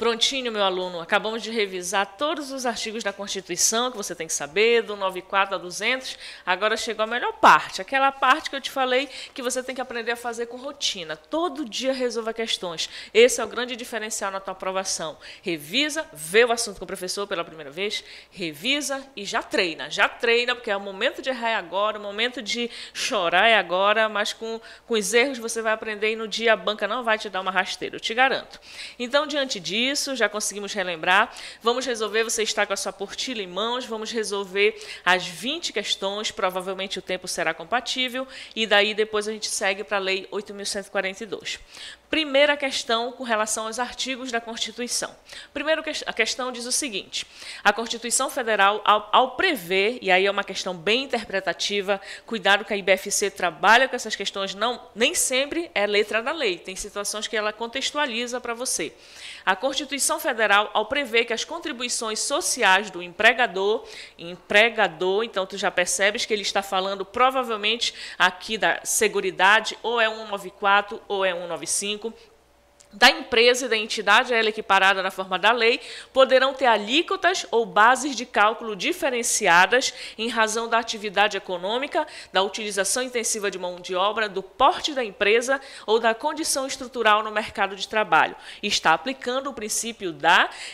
Prontinho, meu aluno, acabamos de revisar todos os artigos da Constituição que você tem que saber, do 94 a 200. Agora chegou a melhor parte, aquela parte que eu te falei que você tem que aprender a fazer com rotina. Todo dia resolva questões. Esse é o grande diferencial na tua aprovação. Revisa, vê o assunto com o professor pela primeira vez, revisa e já treina, porque é o momento de errar é agora, o momento de chorar é agora, mas com os erros você vai aprender e no dia a banca não vai te dar uma rasteira, eu te garanto. Então, diante disso, já conseguimos relembrar, vamos resolver, você está com a sua apostila em mãos, vamos resolver as 20 questões, provavelmente o tempo será compatível, e daí depois a gente segue para a Lei 8.142. Primeira questão com relação aos artigos da Constituição. Primeiro, a questão diz o seguinte: a Constituição Federal, ao prever, e aí é uma questão bem interpretativa, cuidado que a IBFC trabalha com essas questões, nem sempre é letra da lei, tem situações que ela contextualiza para você. A Constituição Federal, ao prever que as contribuições sociais do empregador, então tu já percebes que ele está falando provavelmente aqui da Seguridade, ou é 194 ou é 195, da empresa e da entidade a ela equiparada na forma da lei, poderão ter alíquotas ou bases de cálculo diferenciadas em razão da atividade econômica, da utilização intensiva de mão de obra, do porte da empresa ou da condição estrutural no mercado de trabalho. Está aplicando o princípio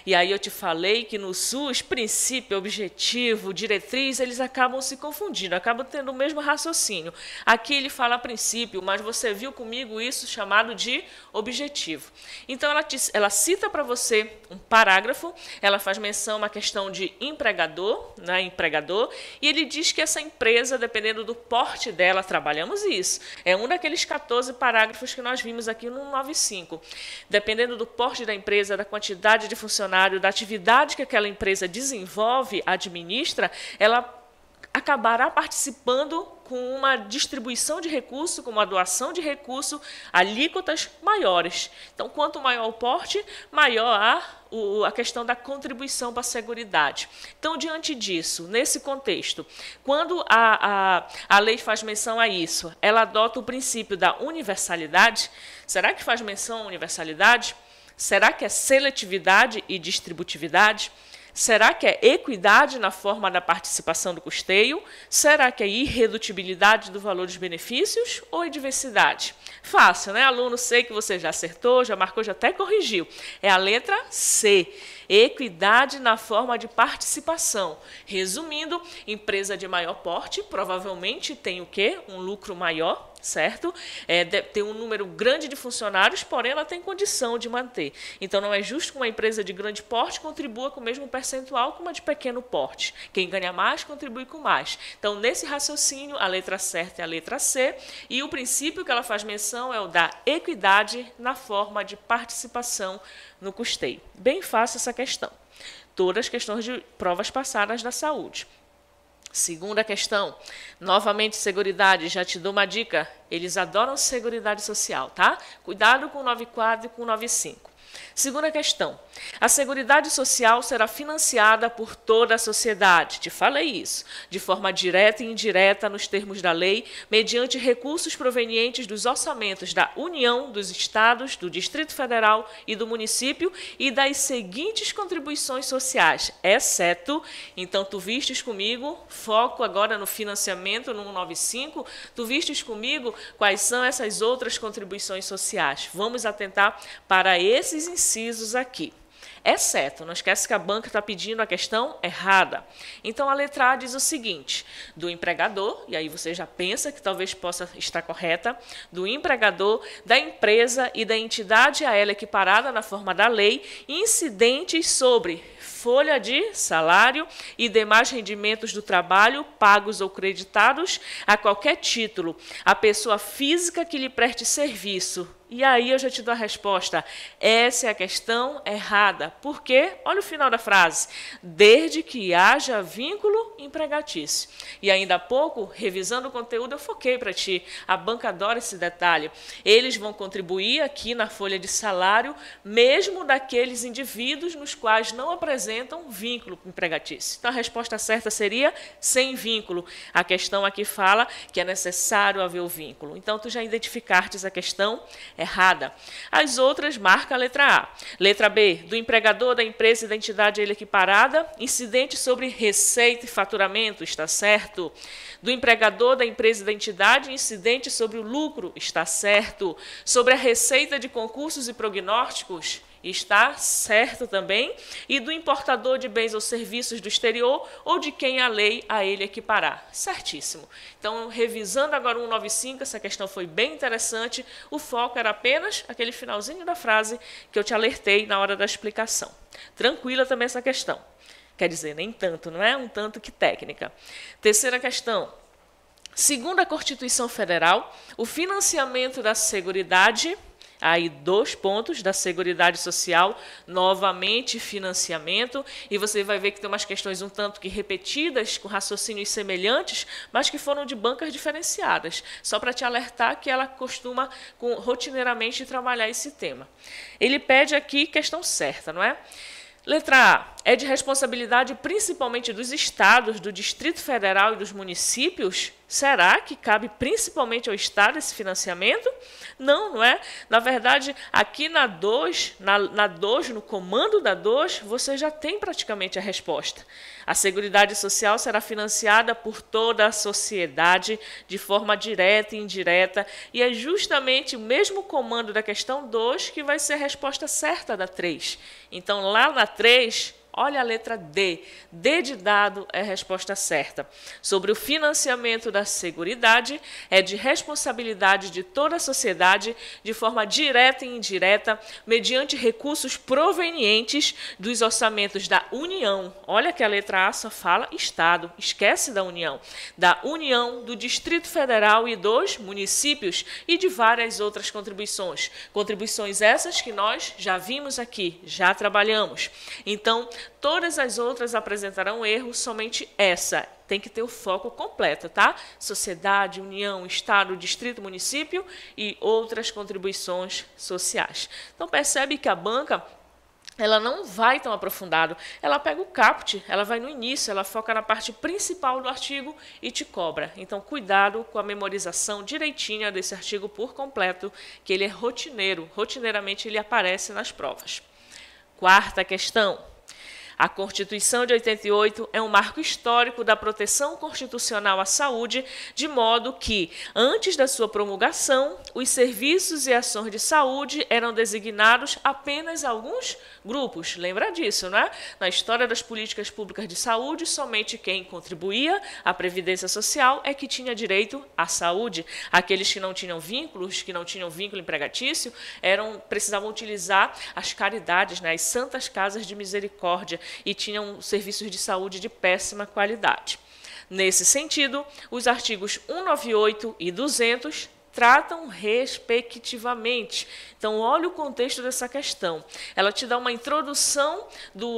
e aí eu te falei que no SUS, princípio, objetivo, diretriz, eles acabam se confundindo, acabam tendo o mesmo raciocínio. Aqui ele fala princípio, mas você viu comigo isso chamado de objetivo. Então, ela cita para você um parágrafo, ela faz menção a uma questão de empregador, e ele diz que essa empresa, dependendo do porte dela, trabalhamos isso. É um daqueles 14 parágrafos que nós vimos aqui no 95. Dependendo do porte da empresa, da quantidade de funcionário, da atividade que aquela empresa desenvolve, administra, ela acabará participando com uma distribuição de recurso, com uma doação de recurso, alíquotas maiores. Então, quanto maior o porte, maior a questão da contribuição para a Seguridade. Então, diante disso, nesse contexto, quando a lei faz menção a isso, ela adota o princípio da universalidade. Será que faz menção à universalidade? Será que é seletividade e distributividade? Será que é equidade na forma da participação do custeio? Será que é irredutibilidade do valor dos benefícios ou é diversidade? Fácil, né, aluno? Sei que você já acertou, já marcou, já até corrigiu. É a letra C. Equidade na forma de participação. Resumindo, empresa de maior porte provavelmente tem o quê? Um lucro maior, certo? Tem um número grande de funcionários, porém ela tem condição de manter. Então, não é justo que uma empresa de grande porte contribua com o mesmo percentual que uma de pequeno porte. Quem ganha mais, contribui com mais. Então, nesse raciocínio, a letra certa é a letra C, e o princípio que ela faz menção é o da equidade na forma de participação no custeio. Bem fácil essa questão. Todas as questões de provas passadas da saúde. Segunda questão, novamente Seguridade, já te dou uma dica, eles adoram Seguridade Social, tá? Cuidado com o 94 e com o 95. Segunda questão, a Seguridade Social será financiada por toda a sociedade, te falei isso, de forma direta e indireta nos termos da lei, mediante recursos provenientes dos orçamentos da União, dos Estados, do Distrito Federal e do município e das seguintes contribuições sociais, exceto, então tu vistes comigo, foco agora no financiamento no 195, tu vistes comigo quais são essas outras contribuições sociais. Vamos atentar para esses incisos aqui. Exceto, não esquece que a banca está pedindo a questão errada. Então, a letra A diz o seguinte, do empregador, e aí você já pensa que talvez possa estar correta, do empregador, da empresa e da entidade a ela equiparada na forma da lei, incidentes sobre folha de salário e demais rendimentos do trabalho, pagos ou creditados, a qualquer título, a pessoa física que lhe preste serviço. E aí eu já te dou a resposta. Essa é a questão errada. Por quê? Olha o final da frase. Desde que haja vínculo empregatício. E ainda há pouco, revisando o conteúdo, eu foquei para ti. A banca adora esse detalhe. Eles vão contribuir aqui na folha de salário, mesmo daqueles indivíduos nos quais não apresentam vínculo empregatício. Então, a resposta certa seria sem vínculo. A questão aqui fala que é necessário haver o vínculo. Então, tu já identificastes a questão errada. As outras marca a letra A. Letra B, do empregador, da empresa e da entidade a ele equiparada, incidente sobre receita e faturamento, está certo. Do empregador, da empresa e da entidade, incidente sobre o lucro, está certo. Sobre a receita de concursos e prognósticos, está certo também. E do importador de bens ou serviços do exterior ou de quem a lei a ele equiparar. Certíssimo. Então, revisando agora o 195, essa questão foi bem interessante. O foco era apenas aquele finalzinho da frase que eu te alertei na hora da explicação. Tranquila também essa questão. Quer dizer, nem tanto, não é? Um tanto que técnica. Terceira questão. Segundo a Constituição Federal, o financiamento da Seguridade, aí 2 pontos, da Seguridade Social, novamente financiamento, e você vai ver que tem umas questões um tanto que repetidas, com raciocínios semelhantes, mas que foram de bancas diferenciadas, só para te alertar que ela costuma rotineiramente trabalhar esse tema. Ele pede aqui questão certa, não é? Letra A, é de responsabilidade principalmente dos estados, do Distrito Federal e dos municípios? Será que cabe principalmente ao Estado esse financiamento? Não, não é? Na verdade, aqui na 2, no comando da 2, você já tem praticamente a resposta. A Seguridade Social será financiada por toda a sociedade de forma direta e indireta, e é justamente o mesmo comando da questão 2 que vai ser a resposta certa da 3. Então, lá na 3... olha a letra D. D de dado é a resposta certa. Sobre o financiamento da Seguridade, é de responsabilidade de toda a sociedade, de forma direta e indireta, mediante recursos provenientes dos orçamentos da União. Olha que a letra A só fala Estado, esquece da União. Da União, do Distrito Federal e dos municípios e de várias outras contribuições. Contribuições essas que nós já vimos aqui, já trabalhamos. Então, todas as outras apresentarão erro, somente essa tem que ter o foco completo, tá? Sociedade, União, Estado, Distrito, Município e outras contribuições sociais. Então, percebe que a banca, ela não vai tão aprofundado. Ela pega o caput, ela vai no início, ela foca na parte principal do artigo e te cobra. Então, cuidado com a memorização direitinha desse artigo por completo, que ele é rotineiro. Rotineiramente, ele aparece nas provas. Quarta questão. A Constituição de 88 é um marco histórico da proteção constitucional à saúde, de modo que, antes da sua promulgação, os serviços e ações de saúde eram designados apenas a alguns grupos. Lembra disso, não é? Na história das políticas públicas de saúde, somente quem contribuía à Previdência Social é que tinha direito à saúde. Aqueles que não tinham vínculos, que não tinham vínculo empregatício, precisavam utilizar as caridades, né, as santas casas de misericórdia, e tinham serviços de saúde de péssima qualidade. Nesse sentido, os artigos 198 e 200 tratam respectivamente. Então, olha o contexto dessa questão. Ela te dá uma introdução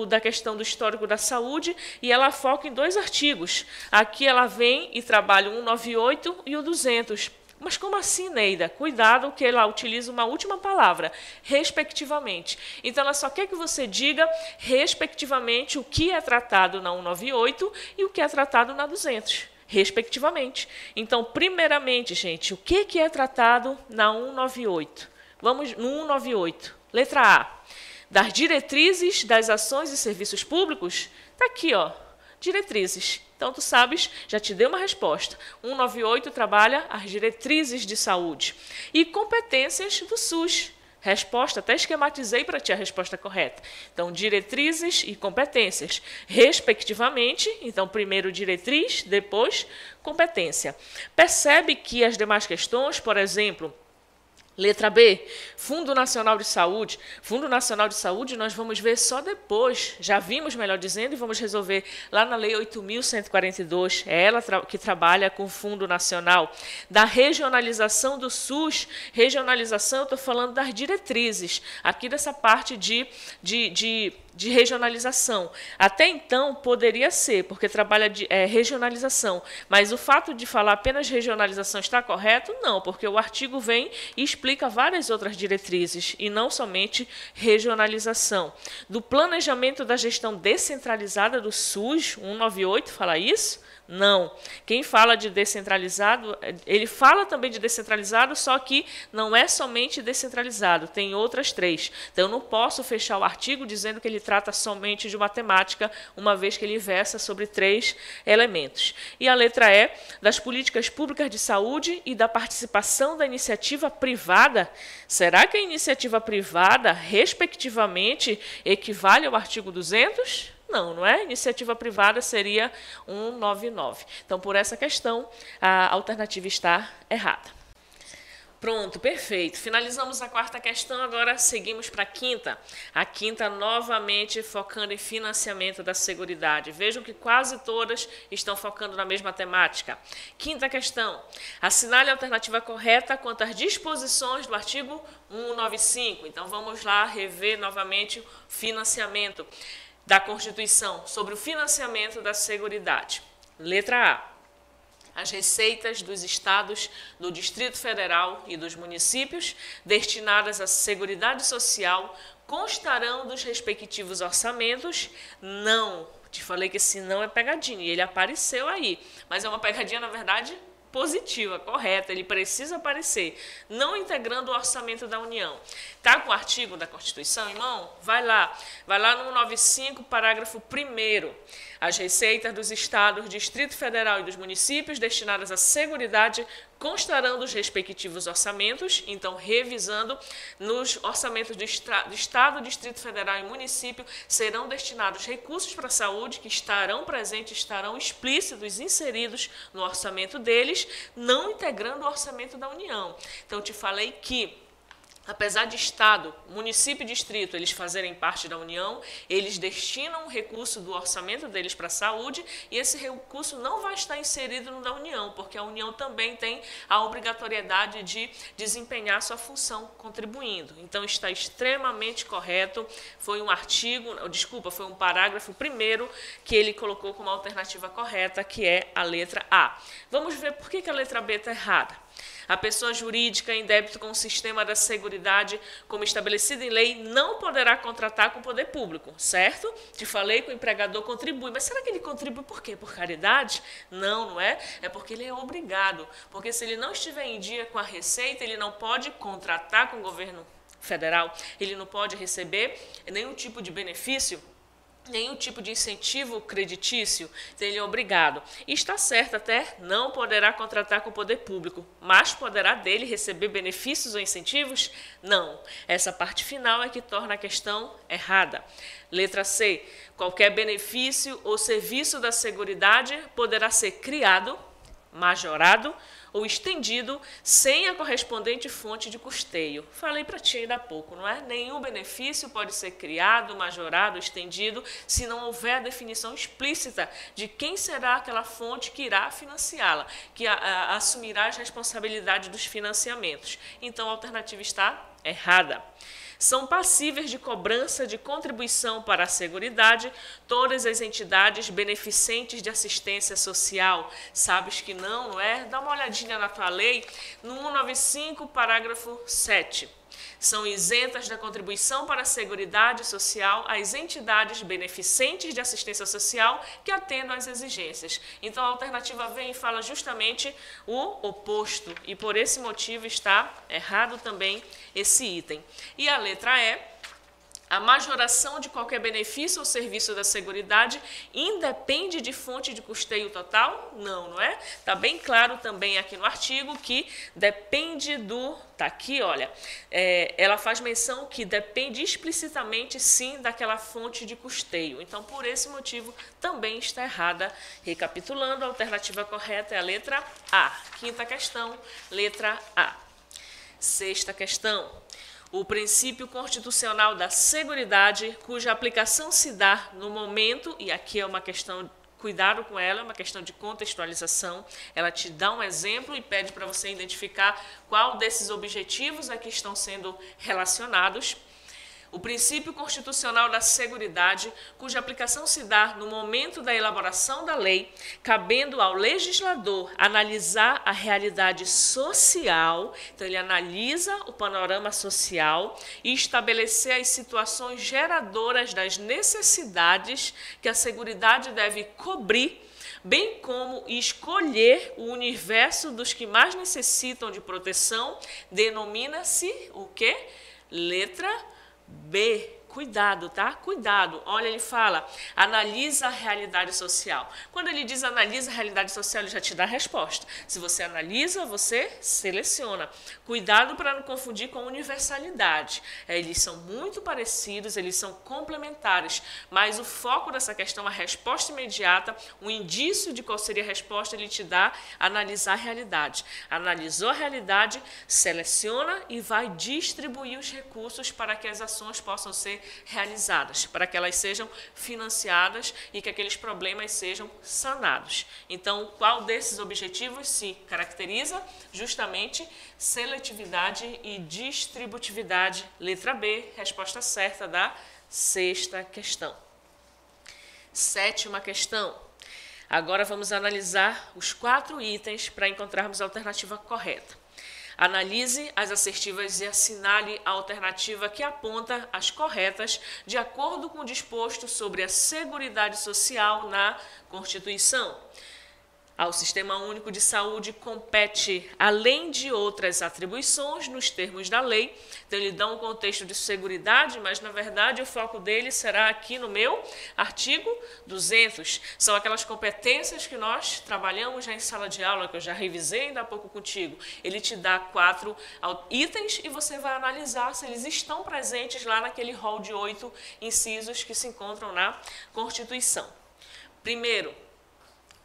da questão do histórico da saúde e ela foca em 2 artigos. Aqui ela vem e trabalha o 198 e o 200. Mas como assim, Neida? Cuidado que ela utiliza uma última palavra, respectivamente. Então, ela só quer que você diga, respectivamente, o que é tratado na 198 e o que é tratado na 200, respectivamente. Então, primeiramente, gente, o que é tratado na 198? Vamos no 198. Letra A. Das diretrizes das ações e serviços públicos? Está aqui, ó. Diretrizes. Então, tu sabes, já te dei uma resposta. 198 trabalha as diretrizes de saúde. E competências do SUS. Resposta, até esquematizei para ti a resposta correta. Então, diretrizes e competências, respectivamente. Então, primeiro diretriz, depois competência. Percebe que as demais questões, por exemplo, letra B, Fundo Nacional de Saúde. Fundo Nacional de Saúde nós vamos ver só depois, já vimos, melhor dizendo, e vamos resolver lá na Lei 8.142, é ela que trabalha com o Fundo Nacional. Da regionalização do SUS, regionalização, eu estou falando das diretrizes, aqui dessa parte de regionalização. Até então, poderia ser, porque trabalha de regionalização, mas o fato de falar apenas regionalização está correto? Não, porque o artigo vem e explica várias outras diretrizes, e não somente regionalização. Do planejamento da gestão descentralizada do SUS, 198, fala isso? Não. Quem fala de descentralizado, ele fala também de descentralizado, só que não é somente descentralizado, tem outras 3. Então, eu não posso fechar o artigo dizendo que ele trata somente de matemática, uma vez que ele versa sobre 3 elementos. E a letra E, das políticas públicas de saúde e da participação da iniciativa privada. Será que a iniciativa privada, respectivamente, equivale ao artigo 200? Não, não é? Iniciativa privada seria 199. Então, por essa questão, a alternativa está errada. Pronto, perfeito. Finalizamos a 4ª questão, agora seguimos para a 5ª. A 5ª, novamente, focando em financiamento da Seguridade. Vejam que quase todas estão focando na mesma temática. 5ª questão. Assinale a alternativa correta quanto às disposições do artigo 195. Então, vamos lá rever novamente o financiamento da Constituição, sobre o financiamento da Seguridade. Letra A. As receitas dos estados, do Distrito Federal e dos municípios destinadas à Seguridade Social constarão dos respectivos orçamentos? Não. Te falei que esse não é pegadinha, e ele apareceu aí. Mas é uma pegadinha, na verdade, positiva, correta, ele precisa aparecer, não integrando o orçamento da União. Está com o artigo da Constituição, irmão? Vai lá no 195, parágrafo 1º. As receitas dos estados, Distrito Federal e dos municípios destinadas à Seguridade constarão dos respectivos orçamentos. Então, revisando, nos orçamentos do Estado, Distrito Federal e município serão destinados recursos para a saúde que estarão presentes, estarão explícitos, inseridos no orçamento deles, não integrando o orçamento da União. Então, eu te falei que, apesar de Estado, município e distrito, eles fazerem parte da União, eles destinam um recurso do orçamento deles para a saúde e esse recurso não vai estar inserido no da União, porque a União também tem a obrigatoriedade de desempenhar sua função contribuindo. Então, está extremamente correto. Foi um parágrafo 1º que ele colocou como alternativa correta, que é a letra A. Vamos ver por que a letra B está errada. A pessoa jurídica em débito com o sistema da Seguridade, como estabelecido em lei, não poderá contratar com o poder público, certo? Te falei que o empregador contribui, mas será que ele contribui por quê? Por caridade? Não, não é? É porque ele é obrigado, porque se ele não estiver em dia com a receita, ele não pode contratar com o governo federal, ele não pode receber nenhum tipo de benefício, nenhum tipo de incentivo creditício, então ele é obrigado. E está certo até, não poderá contratar com o poder público, mas poderá dele receber benefícios ou incentivos? Não. Essa parte final é que torna a questão errada. Letra C. Qualquer benefício ou serviço da Seguridade poderá ser criado, majorado ou estendido sem a correspondente fonte de custeio. Falei para ti ainda há pouco, não é? Nenhum benefício pode ser criado, majorado, estendido, se não houver a definição explícita de quem será aquela fonte que irá financiá-la, que assumirá as responsabilidades dos financiamentos. Então, a alternativa está errada. São passíveis de cobrança de contribuição para a Seguridade todas as entidades beneficentes de assistência social. Sabes que não, não é? Dá uma olhadinha na tua lei, no 195, parágrafo 7. São isentas da contribuição para a Seguridade Social as entidades beneficentes de assistência social que atendam às exigências. Então, a alternativa vem e fala justamente o oposto, e por esse motivo está errado também esse item. E a letra E, a majoração de qualquer benefício ou serviço da Seguridade independe de fonte de custeio total? Não, não é? Está bem claro também aqui no artigo que depende do... Está aqui, olha, ela faz menção que depende explicitamente, sim, daquela fonte de custeio. Então, por esse motivo, também está errada. Recapitulando, a alternativa correta é a letra A. 5ª questão, letra A. 6ª questão. O princípio constitucional da Seguridade, cuja aplicação se dá no momento, e aqui é uma questão, cuidado com ela, é uma questão de contextualização, ela te dá um exemplo e pede para você identificar qual desses objetivos aqui estão sendo relacionados. O princípio constitucional da Seguridade, cuja aplicação se dá no momento da elaboração da lei, cabendo ao legislador analisar a realidade social, então ele analisa o panorama social e estabelecer as situações geradoras das necessidades que a Seguridade deve cobrir bem como escolher o universo dos que mais necessitam de proteção, denomina-se o quê? Letra B. Cuidado, tá? Cuidado. Olha, ele fala, analisa a realidade social. Quando ele diz analisa a realidade social, ele já te dá a resposta. Se você analisa, você seleciona. Cuidado para não confundir com universalidade. Eles são muito parecidos, eles são complementares, mas o foco dessa questão, a resposta imediata, o indício de qual seria a resposta, ele te dá analisar a realidade. Analisou a realidade, seleciona e vai distribuir os recursos para que as ações possam ser realizadas, para que elas sejam financiadas e que aqueles problemas sejam sanados. Então, qual desses objetivos se caracteriza? Justamente seletividade e distributividade. Letra B, resposta certa da sexta questão. Sétima questão. Agora vamos analisar os 4 itens para encontrarmos a alternativa correta. Analise as assertivas e assinale a alternativa que aponta as corretas de acordo com o disposto sobre a Seguridade Social na Constituição. Ao Sistema Único de Saúde compete, além de outras atribuições, nos termos da lei. Então, ele dá um contexto de seguridade, mas, na verdade, o foco dele será aqui no meu artigo 200. São aquelas competências que nós trabalhamos já em sala de aula, que eu já revisei ainda há pouco contigo. Ele te dá 4 itens e você vai analisar se eles estão presentes lá naquele rol de 8 incisos que se encontram na Constituição. Primeiro,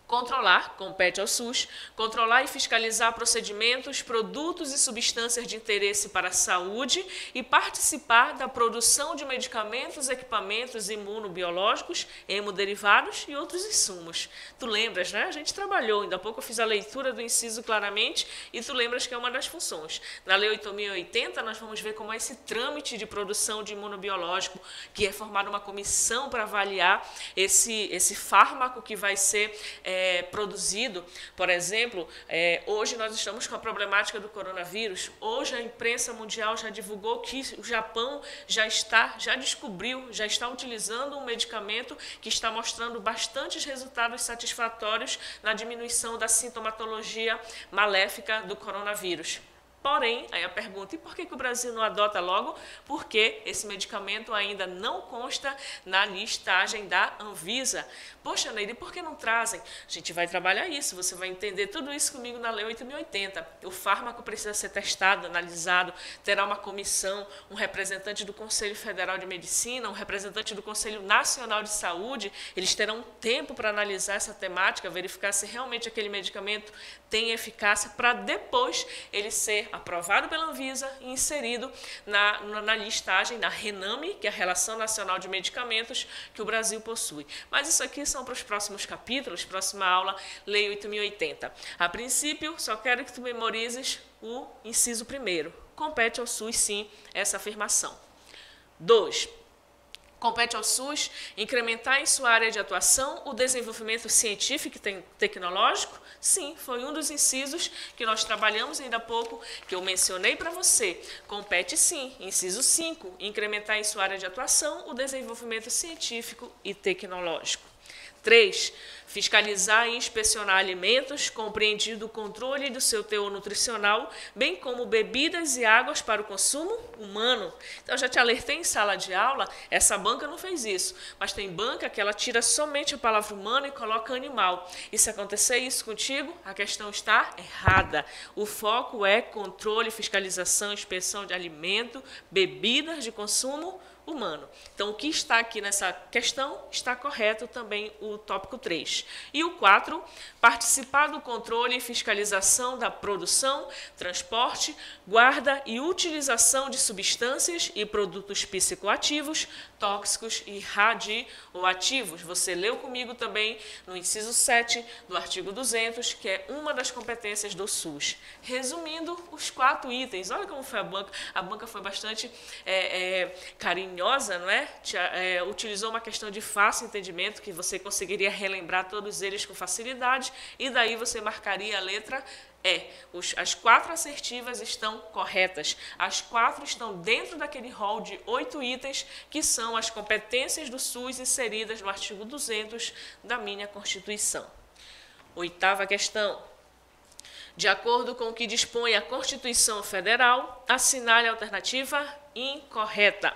controlar, compete ao SUS, controlar e fiscalizar procedimentos, produtos e substâncias de interesse para a saúde e participar da produção de medicamentos, equipamentos imunobiológicos, hemoderivados e outros insumos. Tu lembras, né? A gente trabalhou, ainda há pouco eu fiz a leitura do inciso claramente e tu lembras que é uma das funções. Na Lei 8.080, nós vamos ver como é esse trâmite de produção de imunobiológico, que é formada uma comissão para avaliar esse fármaco que vai ser produzido. Por exemplo, hoje nós estamos com a problemática do coronavírus. Hoje a imprensa mundial já divulgou que o Japão já descobriu, já está utilizando um medicamento que está mostrando bastantes resultados satisfatórios na diminuição da sintomatologia maléfica do coronavírus. Porém, aí a pergunta, e por que o Brasil não adota logo? Porque esse medicamento ainda não consta na listagem da Anvisa. Poxa, Neide, por que não trazem? A gente vai trabalhar isso, você vai entender tudo isso comigo na Lei 8.080. O fármaco precisa ser testado, analisado, terá uma comissão, um representante do Conselho Federal de Medicina, um representante do Conselho Nacional de Saúde, eles terão tempo para analisar essa temática, verificar se realmente aquele medicamento tem eficácia, para depois ele ser aprovado pela Anvisa e inserido na listagem, na RENAME, que é a Relação Nacional de Medicamentos que o Brasil possui. Mas isso aqui são para os próximos capítulos, próxima aula, Lei 8.080. A princípio, só quero que tu memorizes o inciso 1º. Compete ao SUS, sim, essa afirmação. 2. Compete ao SUS incrementar em sua área de atuação o desenvolvimento científico e tecnológico? Sim, foi um dos incisos que nós trabalhamos ainda há pouco, que eu mencionei para você. Compete sim, inciso 5, incrementar em sua área de atuação o desenvolvimento científico e tecnológico. 3. Fiscalizar e inspecionar alimentos, compreendido o controle do seu teor nutricional, bem como bebidas e águas para o consumo humano. Então, eu já te alertei em sala de aula, essa banca não fez isso, mas tem banca que ela tira somente a palavra humano e coloca animal. E se acontecer isso contigo, a questão está errada. O foco é controle, fiscalização, inspeção de alimento, bebidas de consumo humano. Então, o que está aqui nessa questão está correto também o tópico 3. E o 4, participar do controle e fiscalização da produção, transporte, guarda e utilização de substâncias e produtos psicoativos, tóxicos e radioativos. Você leu comigo também no inciso 7 do artigo 200, que é uma das competências do SUS. Resumindo, os 4 itens. Olha como foi a banca. A banca foi bastante carinhosa, não é? Utilizou uma questão de fácil entendimento, que você conseguiria relembrar todos eles com facilidade, e daí você marcaria a letra E. As 4 assertivas estão corretas. As 4 estão dentro daquele rol de 8 itens, que são as competências do SUS inseridas no artigo 200 da minha Constituição. Oitava questão. De acordo com o que dispõe a Constituição Federal, assinale a alternativa incorreta.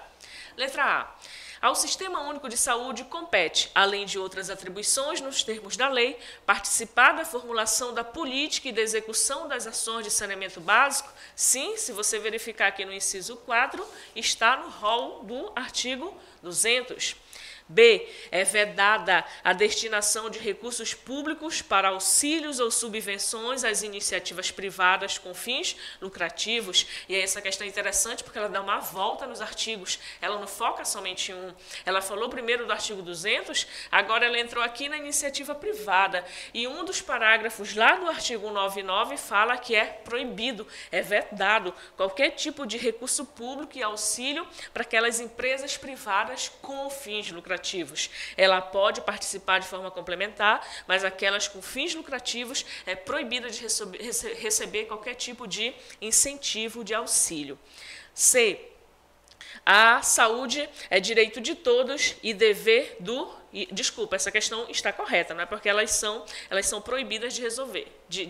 Letra A. Ao Sistema Único de Saúde compete, além de outras atribuições nos termos da lei, participar da formulação da política e da execução das ações de saneamento básico? Sim, se você verificar aqui no inciso 4, está no rol do artigo 200. B. É vedada a destinação de recursos públicos para auxílios ou subvenções às iniciativas privadas com fins lucrativos. E aí essa questão é interessante porque ela dá uma volta nos artigos. Ela não foca somente em um. Ela falou primeiro do artigo 200, agora ela entrou aqui na iniciativa privada. E um dos parágrafos lá do artigo 199 fala que é proibido, é vedado qualquer tipo de recurso público e auxílio para aquelas empresas privadas com fins lucrativos. Ela pode participar de forma complementar, mas aquelas com fins lucrativos é proibida de receber qualquer tipo de incentivo de auxílio. C. A saúde é direito de todos e dever do... Desculpa, essa questão está correta, não é porque elas são proibidas de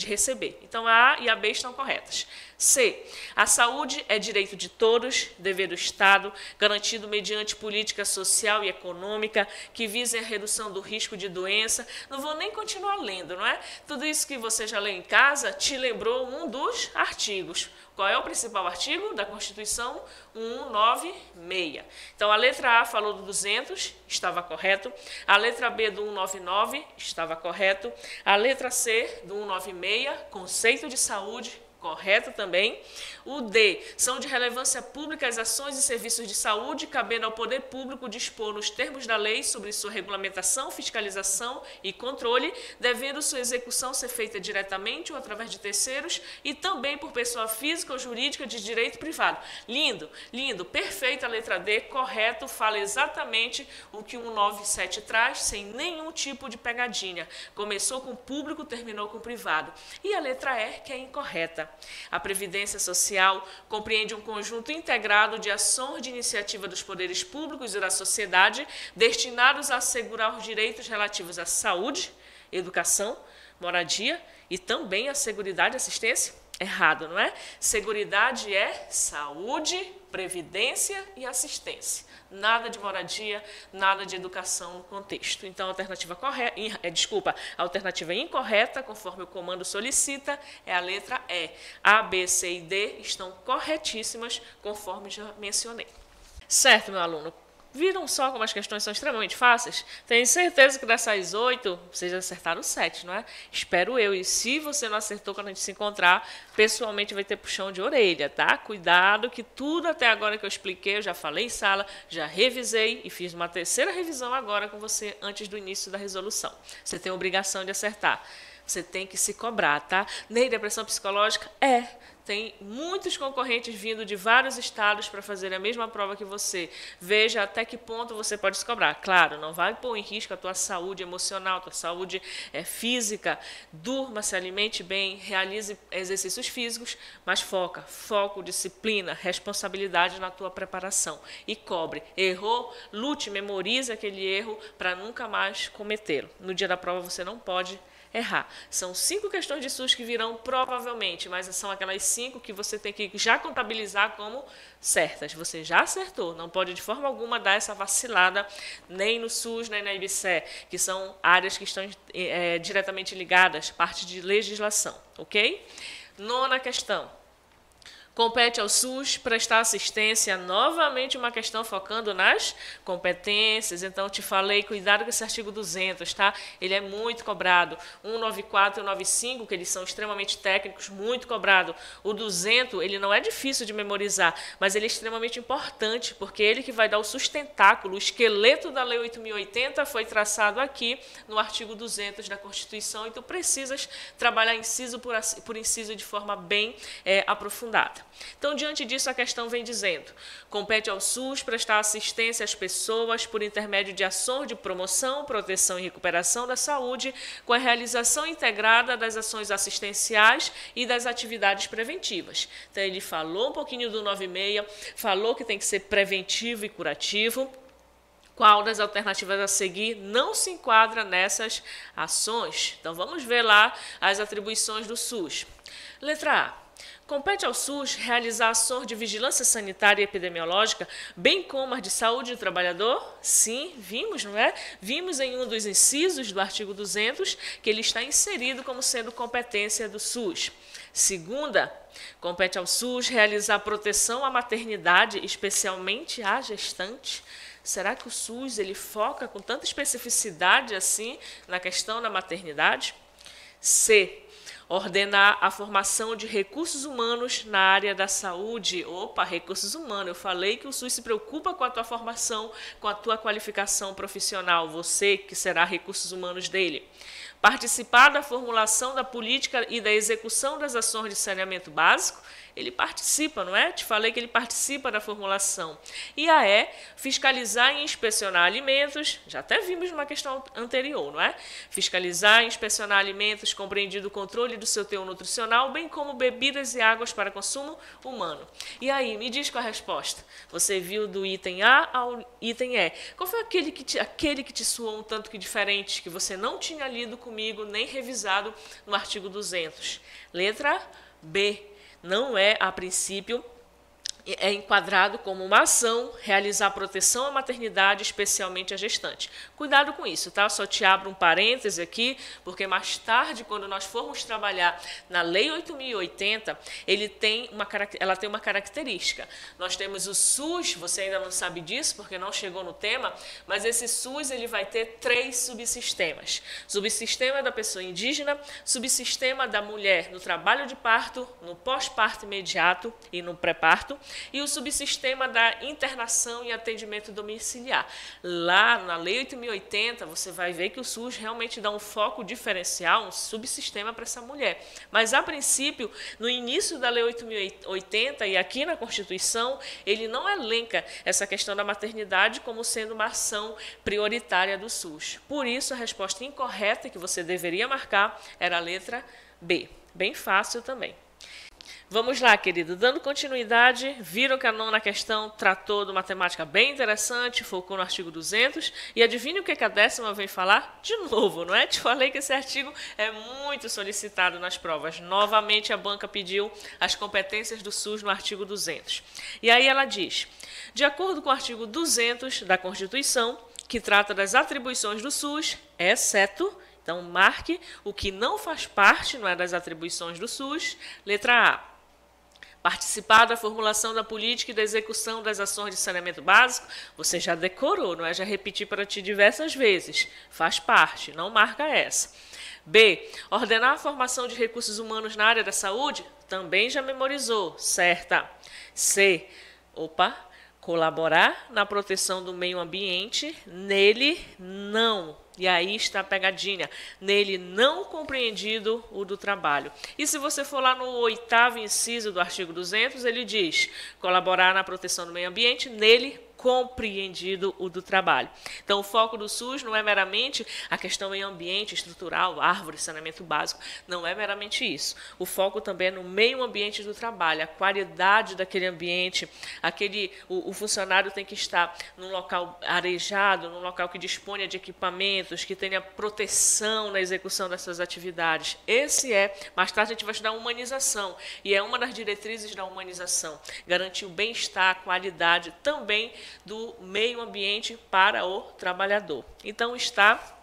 receber. Então, a A e a B estão corretas. C. A saúde é direito de todos, dever do Estado, garantido mediante política social e econômica que visem a redução do risco de doença. Não vou nem continuar lendo, não é? Tudo isso que você já leu em casa te lembrou um dos artigos. Qual é o principal artigo da Constituição? 196. Então, a letra A falou do 200, estava correto. A letra B do 199, estava correto. A letra C do 196, conceito de saúde, correto também. O D, são de relevância pública as ações e serviços de saúde, cabendo ao poder público dispor nos termos da lei sobre sua regulamentação, fiscalização e controle, devendo sua execução ser feita diretamente ou através de terceiros e também por pessoa física ou jurídica de direito privado. Lindo, lindo, perfeita a letra D, correto, fala exatamente o que o 197 traz, sem nenhum tipo de pegadinha. Começou com público, terminou com privado. E a letra E, que é incorreta. A Previdência Social compreende um conjunto integrado de ações de iniciativa dos poderes públicos e da sociedade destinados a assegurar os direitos relativos à saúde, educação, moradia e também à seguridade e assistência. Errado, não é? Seguridade é saúde, previdência e assistência. Nada de moradia, nada de educação no contexto. Então, a alternativa a alternativa incorreta, conforme o comando solicita, é a letra E. A, B, C e D estão corretíssimas, conforme já mencionei. Certo, meu aluno? Viram só como as questões são extremamente fáceis? Tenho certeza que dessas 8, vocês acertaram 7, não é? Espero eu. E se você não acertou, quando a gente se encontrar, pessoalmente vai ter puxão de orelha, tá? Cuidado que tudo até agora que eu expliquei, eu já falei em sala, já revisei e fiz uma terceira revisão agora com você antes do início da resolução. Você tem a obrigação de acertar. Você tem que se cobrar, tá? Nem depressão psicológica? Tem muitos concorrentes vindo de vários estados para fazer a mesma prova que você. Veja até que ponto você pode se cobrar. Claro, não vai pôr em risco a tua saúde emocional, a tua saúde física. Durma, se alimente bem, realize exercícios físicos, mas foco, disciplina, responsabilidade na tua preparação. E cobre. Errou, lute, memorize aquele erro para nunca mais cometê-lo. No dia da prova você não pode errar. São 5 questões de SUS que virão provavelmente, mas são aquelas 5 que você tem que já contabilizar como certas. Você já acertou, não pode de forma alguma dar essa vacilada nem no SUS, nem na IBCE, que são áreas que estão diretamente ligadas, parte de legislação, ok? 9ª questão. Compete ao SUS prestar assistência, novamente uma questão focando nas competências. Então, te falei, cuidado com esse artigo 200, tá? Ele é muito cobrado. 194 e 195, que eles são extremamente técnicos, muito cobrado. O 200, ele não é difícil de memorizar, mas ele é extremamente importante, porque ele que vai dar o sustentáculo, o esqueleto da Lei 8.080 foi traçado aqui no artigo 200 da Constituição, e tu precisas trabalhar inciso por inciso de forma bem aprofundada. Então, diante disso, a questão vem dizendo: compete ao SUS prestar assistência às pessoas por intermédio de ações de promoção, proteção e recuperação da saúde, com a realização integrada das ações assistenciais e das atividades preventivas. Então, ele falou um pouquinho do 96, falou que tem que ser preventivo e curativo. Qual das alternativas a seguir não se enquadra nessas ações? Então, vamos ver lá as atribuições do SUS. Letra A. Compete ao SUS realizar ações de vigilância sanitária e epidemiológica, bem como as de saúde do trabalhador? Sim, vimos, não é? Vimos em um dos incisos do artigo 200 que ele está inserido como sendo competência do SUS. Segunda, compete ao SUS realizar proteção à maternidade, especialmente à gestante. Será que o SUS ele foca com tanta especificidade assim na questão da maternidade? C. Ordenar a formação de recursos humanos na área da saúde. Opa, recursos humanos. Eu falei que o SUS se preocupa com a tua formação, com a tua qualificação profissional. Você que será recursos humanos dele. Participar da formulação da política e da execução das ações de saneamento básico. Ele participa, não é? Te falei que ele participa da formulação. E a E, fiscalizar e inspecionar alimentos, já até vimos numa questão anterior, não é? Fiscalizar e inspecionar alimentos, compreendido o controle do seu teor nutricional, bem como bebidas e águas para consumo humano. E aí, me diz qual a resposta. Você viu do item A ao item E. Qual foi aquele que te soou um tanto que diferente, que você não tinha lido comigo, nem revisado no artigo 200? Letra B. Não é, a princípio, é enquadrado como uma ação realizar proteção à maternidade, especialmente à gestante. Cuidado com isso, tá? Só te abro um parêntese aqui, porque mais tarde, quando nós formos trabalhar na Lei 8.080, ela tem uma característica. Nós temos o SUS, você ainda não sabe disso, porque não chegou no tema, mas esse SUS ele vai ter 3 subsistemas. Subsistema da pessoa indígena, subsistema da mulher no trabalho de parto, no pós-parto imediato e no pré-parto, e o subsistema da internação e atendimento domiciliar. Lá na Lei 8.080, você vai ver que o SUS realmente dá um foco diferencial, um subsistema para essa mulher. Mas, a princípio, no início da Lei 8.080 e aqui na Constituição, ele não elenca essa questão da maternidade como sendo uma ação prioritária do SUS. Por isso, a resposta incorreta que você deveria marcar era a letra B. Bem fácil também. Vamos lá, querido. Dando continuidade, viram que a nona questão tratou de uma temática bem interessante, focou no artigo 200, e adivinha o que a 10ª vem falar? De novo, não é? Te falei que esse artigo é muito solicitado nas provas. Novamente, a banca pediu as competências do SUS no artigo 200. E aí ela diz, de acordo com o artigo 200 da Constituição, que trata das atribuições do SUS, exceto... Então, marque o que não faz parte, não é, das atribuições do SUS. Letra A. Participar da formulação da política e da execução das ações de saneamento básico, você já decorou, não é? Já repeti para ti diversas vezes. Faz parte, não marca essa. B. Ordenar a formação de recursos humanos na área da saúde, também já memorizou, certa. C. Colaborar na proteção do meio ambiente, nele não. E aí está a pegadinha, nele não compreendido o do trabalho. E se você for lá no 8º inciso do artigo 200, ele diz, colaborar na proteção do meio ambiente, nele compreendido o do trabalho. Então, o foco do SUS não é meramente a questão meio ambiente, estrutural, árvore, saneamento básico, não é meramente isso. O foco também é no meio ambiente do trabalho, a qualidade daquele ambiente, o funcionário tem que estar num local arejado, num local que disponha de equipamentos, que tenha proteção na execução dessas atividades. Mais tarde a gente vai estudar humanização, e é uma das diretrizes da humanização, garantir o bem-estar, a qualidade também do meio ambiente para o trabalhador. Então, está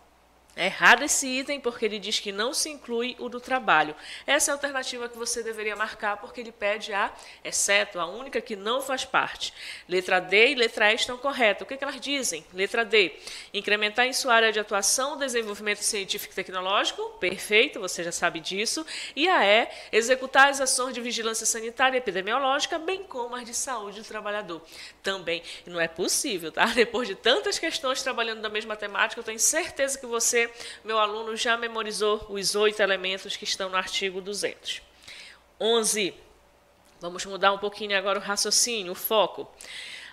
errado esse item, porque ele diz que não se inclui o do trabalho. Essa é a alternativa que você deveria marcar, porque ele pede a exceto, a única que não faz parte. Letra D e letra E estão corretas. O que elas dizem? Letra D, incrementar em sua área de atuação o desenvolvimento científico e tecnológico, perfeito, você já sabe disso. E a E, executar as ações de vigilância sanitária e epidemiológica, bem como as de saúde do trabalhador. Também não é possível, tá? Depois de tantas questões trabalhando da mesma temática, eu tenho certeza que você, meu aluno, já memorizou os 8 elementos que estão no artigo 200. 11. Vamos mudar um pouquinho agora o raciocínio, o foco.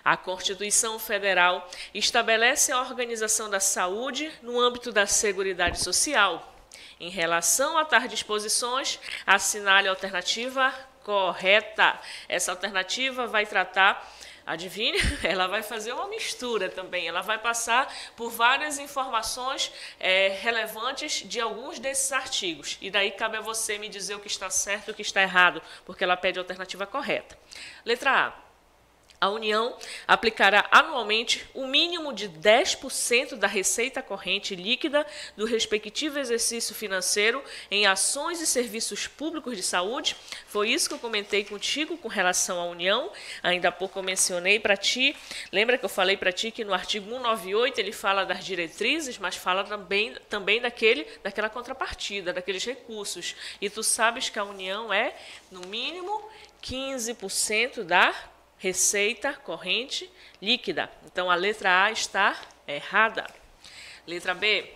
A Constituição Federal estabelece a organização da saúde no âmbito da Seguridade Social. Em relação a tais disposições, assinale a alternativa correta. Essa alternativa vai tratar Adivinha? Ela vai fazer uma mistura também. Ela vai passar por várias informações relevantes de alguns desses artigos. E daí cabe a você me dizer o que está certo e o que está errado, porque ela pede a alternativa correta. Letra A. A União aplicará anualmente o mínimo de 10% da receita corrente líquida do respectivo exercício financeiro em ações e serviços públicos de saúde. Foi isso que eu comentei contigo com relação à União. Ainda há pouco eu mencionei para ti. Lembra que eu falei para ti que no artigo 198 ele fala das diretrizes, mas fala também daquela contrapartida, daqueles recursos. E tu sabes que a União é, no mínimo, 15% da receita corrente líquida. Então, a letra A está errada. Letra B.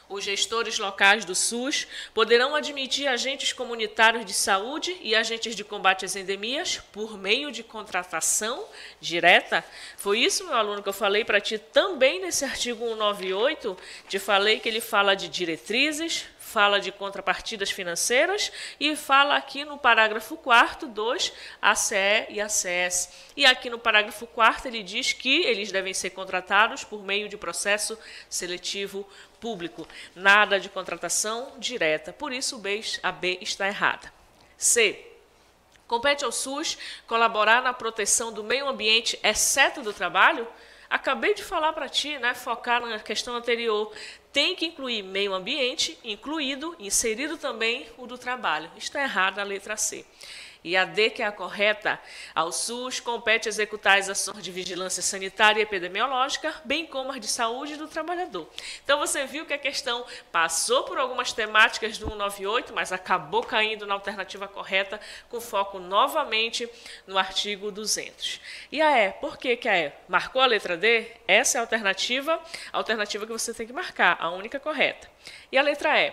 Os gestores locais do SUS poderão admitir agentes comunitários de saúde e agentes de combate às endemias por meio de contratação direta. Foi isso, meu aluno, que eu falei para ti também nesse artigo 198. Te falei que ele fala de diretrizes, fala de contrapartidas financeiras e fala aqui no parágrafo 4º dos ACE e ACS. E aqui no parágrafo 4º ele diz que eles devem ser contratados por meio de processo seletivo público. Nada de contratação direta. Por isso a B está errada. C. Compete ao SUS colaborar na proteção do meio ambiente, exceto do trabalho? Acabei de falar para ti, né, focar na questão anterior. Tem que incluir meio ambiente, inserido também o do trabalho. Está errada a letra C. E a D, que é a correta, ao SUS compete executar as ações de vigilância sanitária e epidemiológica, bem como as de saúde do trabalhador. Então, você viu que a questão passou por algumas temáticas do 198, mas acabou caindo na alternativa correta, com foco novamente no artigo 200. E a E, por que a E? Marcou a letra D? Essa é a alternativa que você tem que marcar, a única correta. E a letra E?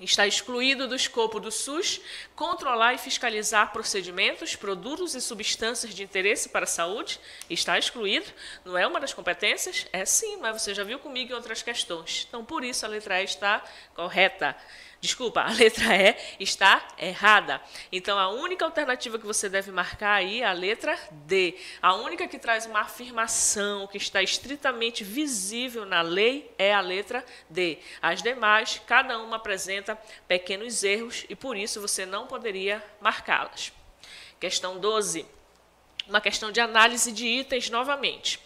Está excluído do escopo do SUS controlar e fiscalizar procedimentos, produtos e substâncias de interesse para a saúde. Está excluído. Não é uma das competências? É sim, mas você já viu comigo em outras questões. Então, por isso, a letra E está correta. Desculpa, a letra E está errada. Então, a única alternativa que você deve marcar aí é a letra D. A única que traz uma afirmação que está estritamente visível na lei é a letra D. As demais, cada uma apresenta pequenos erros e, por isso, você não poderia marcá-las. Questão 12. Uma questão de análise de itens novamente.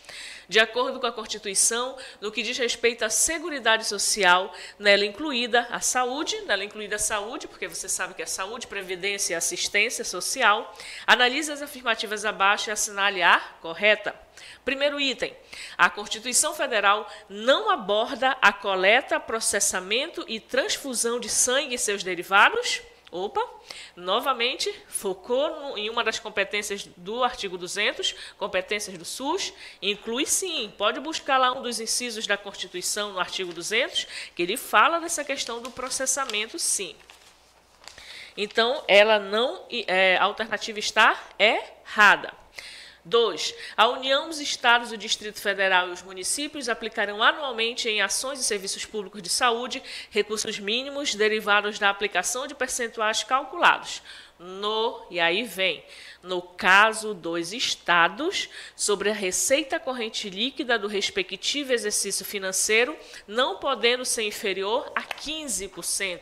De acordo com a Constituição, no que diz respeito à Seguridade Social, nela incluída a saúde, porque você sabe que é saúde, previdência e assistência social, analise as afirmativas abaixo e assinale a correta. Primeiro item, a Constituição Federal não aborda a coleta, processamento e transfusão de sangue e seus derivados. Opa, novamente, focou em uma das competências do artigo 200, competências do SUS, inclui sim, pode buscar lá um dos incisos da Constituição no artigo 200, que ele fala dessa questão do processamento sim. Então, a alternativa está errada. 2. A União, os Estados, o Distrito Federal e os municípios aplicarão anualmente em ações e serviços públicos de saúde recursos mínimos derivados da aplicação de percentuais calculados. No caso dos estados, sobre a receita corrente líquida do respectivo exercício financeiro, não podendo ser inferior a 15%.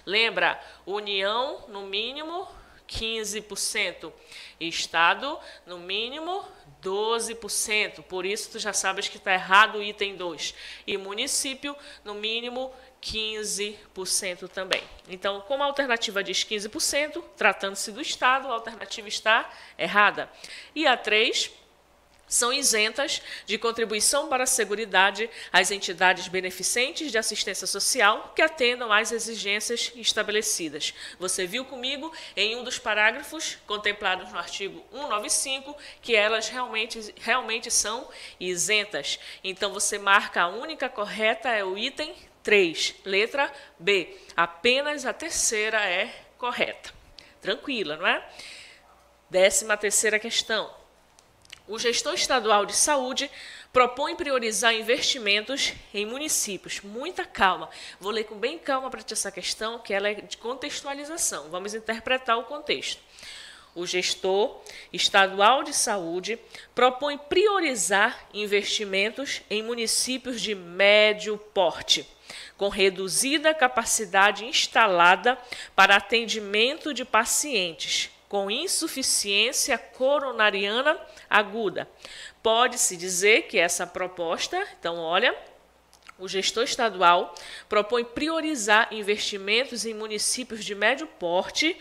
Lembra, União, no mínimo, 15%. Estado, no mínimo, 12%. Por isso, tu já sabes que está errado o item 2. E município, no mínimo, 15% também. Então, como a alternativa diz 15%, tratando-se do Estado, a alternativa está errada. E a 3... são isentas de contribuição para a Seguridade as entidades beneficentes de assistência social que atendam às exigências estabelecidas. Você viu comigo em um dos parágrafos contemplados no artigo 195 que elas realmente são isentas. Então, você marca a única correta, é o item 3, letra B. Apenas a terceira é correta. Tranquila, não é? 13ª questão. O gestor estadual de saúde propõe priorizar investimentos em municípios. Muita calma. Vou ler com bem calma para ti essa questão, que ela é de contextualização. Vamos interpretar o contexto. O gestor estadual de saúde propõe priorizar investimentos em municípios de médio porte, com reduzida capacidade instalada para atendimento de pacientes com insuficiência coronariana aguda. Pode-se dizer que essa proposta, então, olha, o gestor estadual propõe priorizar investimentos em municípios de médio porte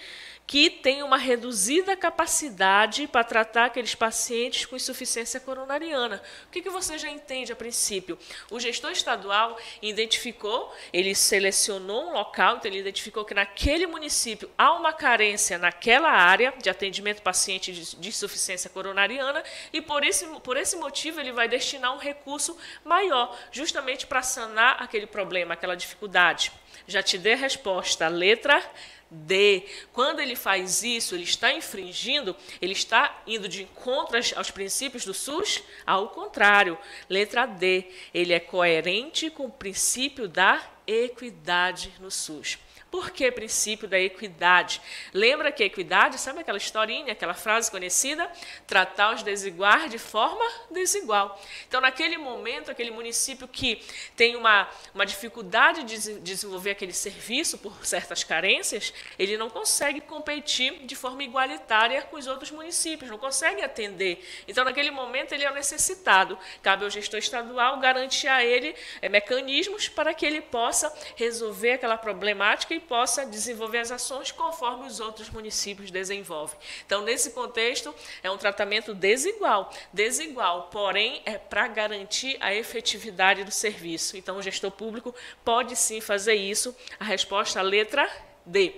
que têm uma reduzida capacidade para tratar aqueles pacientes com insuficiência coronariana. O que você já entende a princípio? O gestor estadual identificou, ele selecionou um local, então ele identificou que naquele município há uma carência naquela área de atendimento paciente de insuficiência coronariana e por esse motivo ele vai destinar um recurso maior, justamente para sanar aquele problema, aquela dificuldade. Já te dei a resposta, letra D. Quando ele faz isso, ele está infringindo, ele está indo de encontro aos princípios do SUS? Ao contrário, letra D. Ele é coerente com o princípio da equidade no SUS. Por que princípio da equidade? Lembra que a equidade, sabe aquela historinha, aquela frase conhecida? Tratar os desiguais de forma desigual. Então, naquele momento, aquele município que tem uma dificuldade de desenvolver aquele serviço por certas carências, ele não consegue competir de forma igualitária com os outros municípios, não consegue atender. Então, naquele momento, ele é o necessitado. Cabe ao gestor estadual garantir a ele mecanismos para que ele possa resolver aquela problemática e possa desenvolver as ações conforme os outros municípios desenvolvem. Então, nesse contexto, é um tratamento desigual, porém, é para garantir a efetividade do serviço. Então, o gestor público pode sim fazer isso. A resposta, a letra D.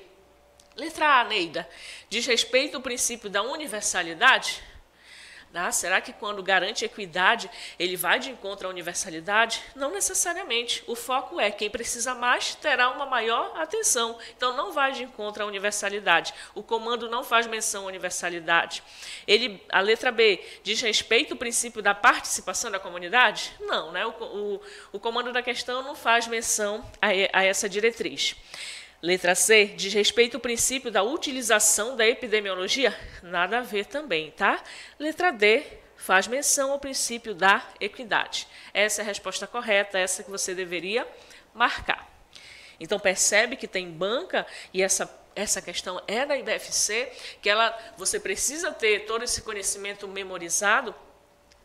Letra A, Neida, diz respeito ao princípio da universalidade? Será que quando garante equidade, ele vai de encontro à universalidade? Não necessariamente. O foco é quem precisa mais terá uma maior atenção. Então, não vai de encontro à universalidade. O comando não faz menção à universalidade. A letra B diz respeito ao princípio da participação da comunidade? Não, né? O comando da questão não faz menção a essa diretriz. Letra C, diz respeito ao princípio da utilização da epidemiologia? Nada a ver também, tá? Letra D, faz menção ao princípio da equidade. Essa é a resposta correta, essa que você deveria marcar. Então, percebe que tem banca, e essa questão é da IBFC, que você precisa ter todo esse conhecimento memorizado,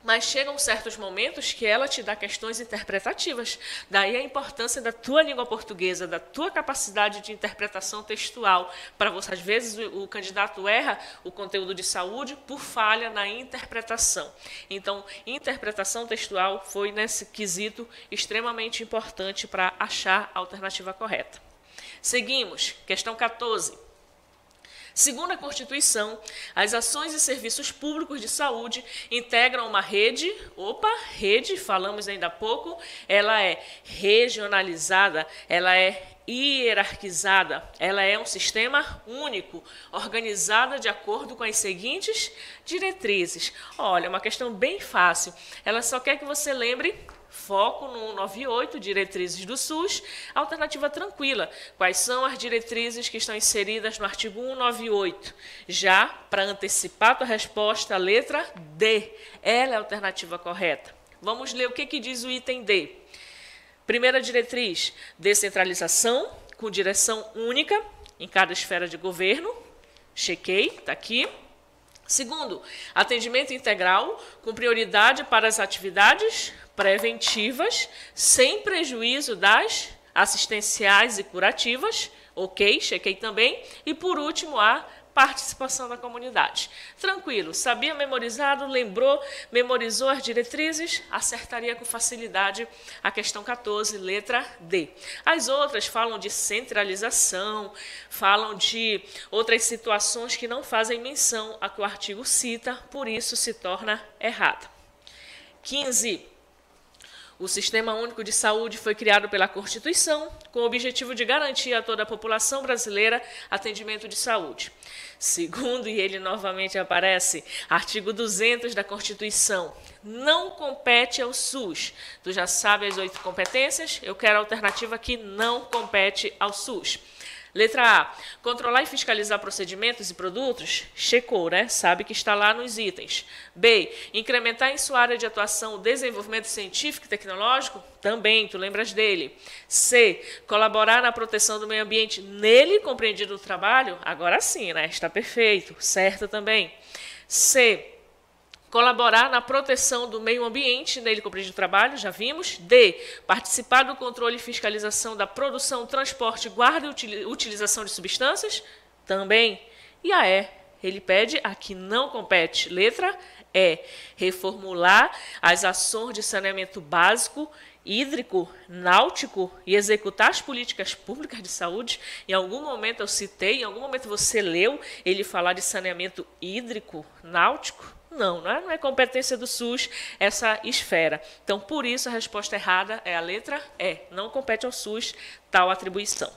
mas chegam certos momentos que ela te dá questões interpretativas. Daí a importância da tua língua portuguesa, da tua capacidade de interpretação textual. Para você, às vezes, o candidato erra o conteúdo de saúde por falha na interpretação. Então, interpretação textual foi, nesse quesito, extremamente importante para achar a alternativa correta. Seguimos, questão 14. Segundo a Constituição, as ações e serviços públicos de saúde integram uma rede, falamos ainda há pouco, ela é regionalizada, ela é hierarquizada, ela é um sistema único, organizada de acordo com as seguintes diretrizes. Olha, uma questão bem fácil, ela só quer que você lembre. Foco no 198, diretrizes do SUS, alternativa tranquila. Quais são as diretrizes que estão inseridas no artigo 198? Já, para antecipar a tua resposta, a letra D. Ela é a alternativa correta. Vamos ler o que diz o item D. Primeira diretriz, descentralização com direção única em cada esfera de governo. Chequei, está aqui. Segundo, atendimento integral com prioridade para as atividades preventivas, sem prejuízo das assistenciais e curativas. Ok, chequei também. E, por último, a participação da comunidade. Tranquilo, sabia memorizado, lembrou, memorizou as diretrizes, acertaria com facilidade a questão 14, letra D. As outras falam de centralização, falam de outras situações que não fazem menção a que o artigo cita, por isso se torna errada. 15. O Sistema Único de Saúde foi criado pela Constituição com o objetivo de garantir a toda a população brasileira atendimento de saúde. Segundo, e ele novamente aparece, artigo 200 da Constituição, não compete ao SUS. Tu já sabe as 8 competências? Eu quero a alternativa que não compete ao SUS. Letra A, controlar e fiscalizar procedimentos e produtos? Checou, né? Sabe que está lá nos itens. B, incrementar em sua área de atuação o desenvolvimento científico e tecnológico? Também, tu lembras dele. C, colaborar na proteção do meio ambiente, nele compreendido o trabalho? Agora sim, né? Está perfeito, certo também. C, colaborar na proteção do meio ambiente, nele compreendido o trabalho, já vimos. D, participar do controle e fiscalização da produção, transporte, guarda e utilização de substâncias? Também. E a E, ele pede a que não compete. Letra E, reformular as ações de saneamento básico, hídrico, náutico e executar as políticas públicas de saúde. Em algum momento eu citei, em algum momento você leu ele falar de saneamento hídrico, náutico? Não é competência do SUS essa esfera. Então, por isso, a resposta errada é a letra E. Não compete ao SUS tal atribuição.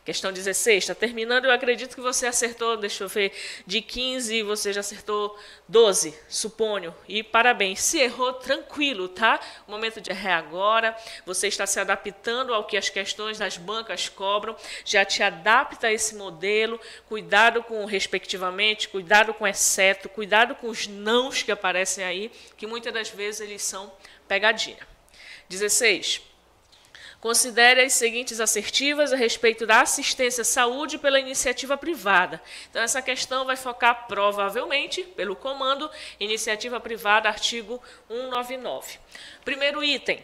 Questão 16, está terminando, eu acredito que você acertou, deixa eu ver, de 15 você já acertou 12, suponho, e parabéns. Se errou, tranquilo, tá? O momento de errar agora, você está se adaptando ao que as questões das bancas cobram, já te adapta a esse modelo, cuidado com respectivamente, cuidado com exceto, cuidado com os nãos que aparecem aí, que muitas das vezes eles são pegadinha. 16. Considere as seguintes assertivas a respeito da assistência à saúde pela iniciativa privada. Então, essa questão vai focar, provavelmente, pelo comando iniciativa privada, artigo 199. Primeiro item.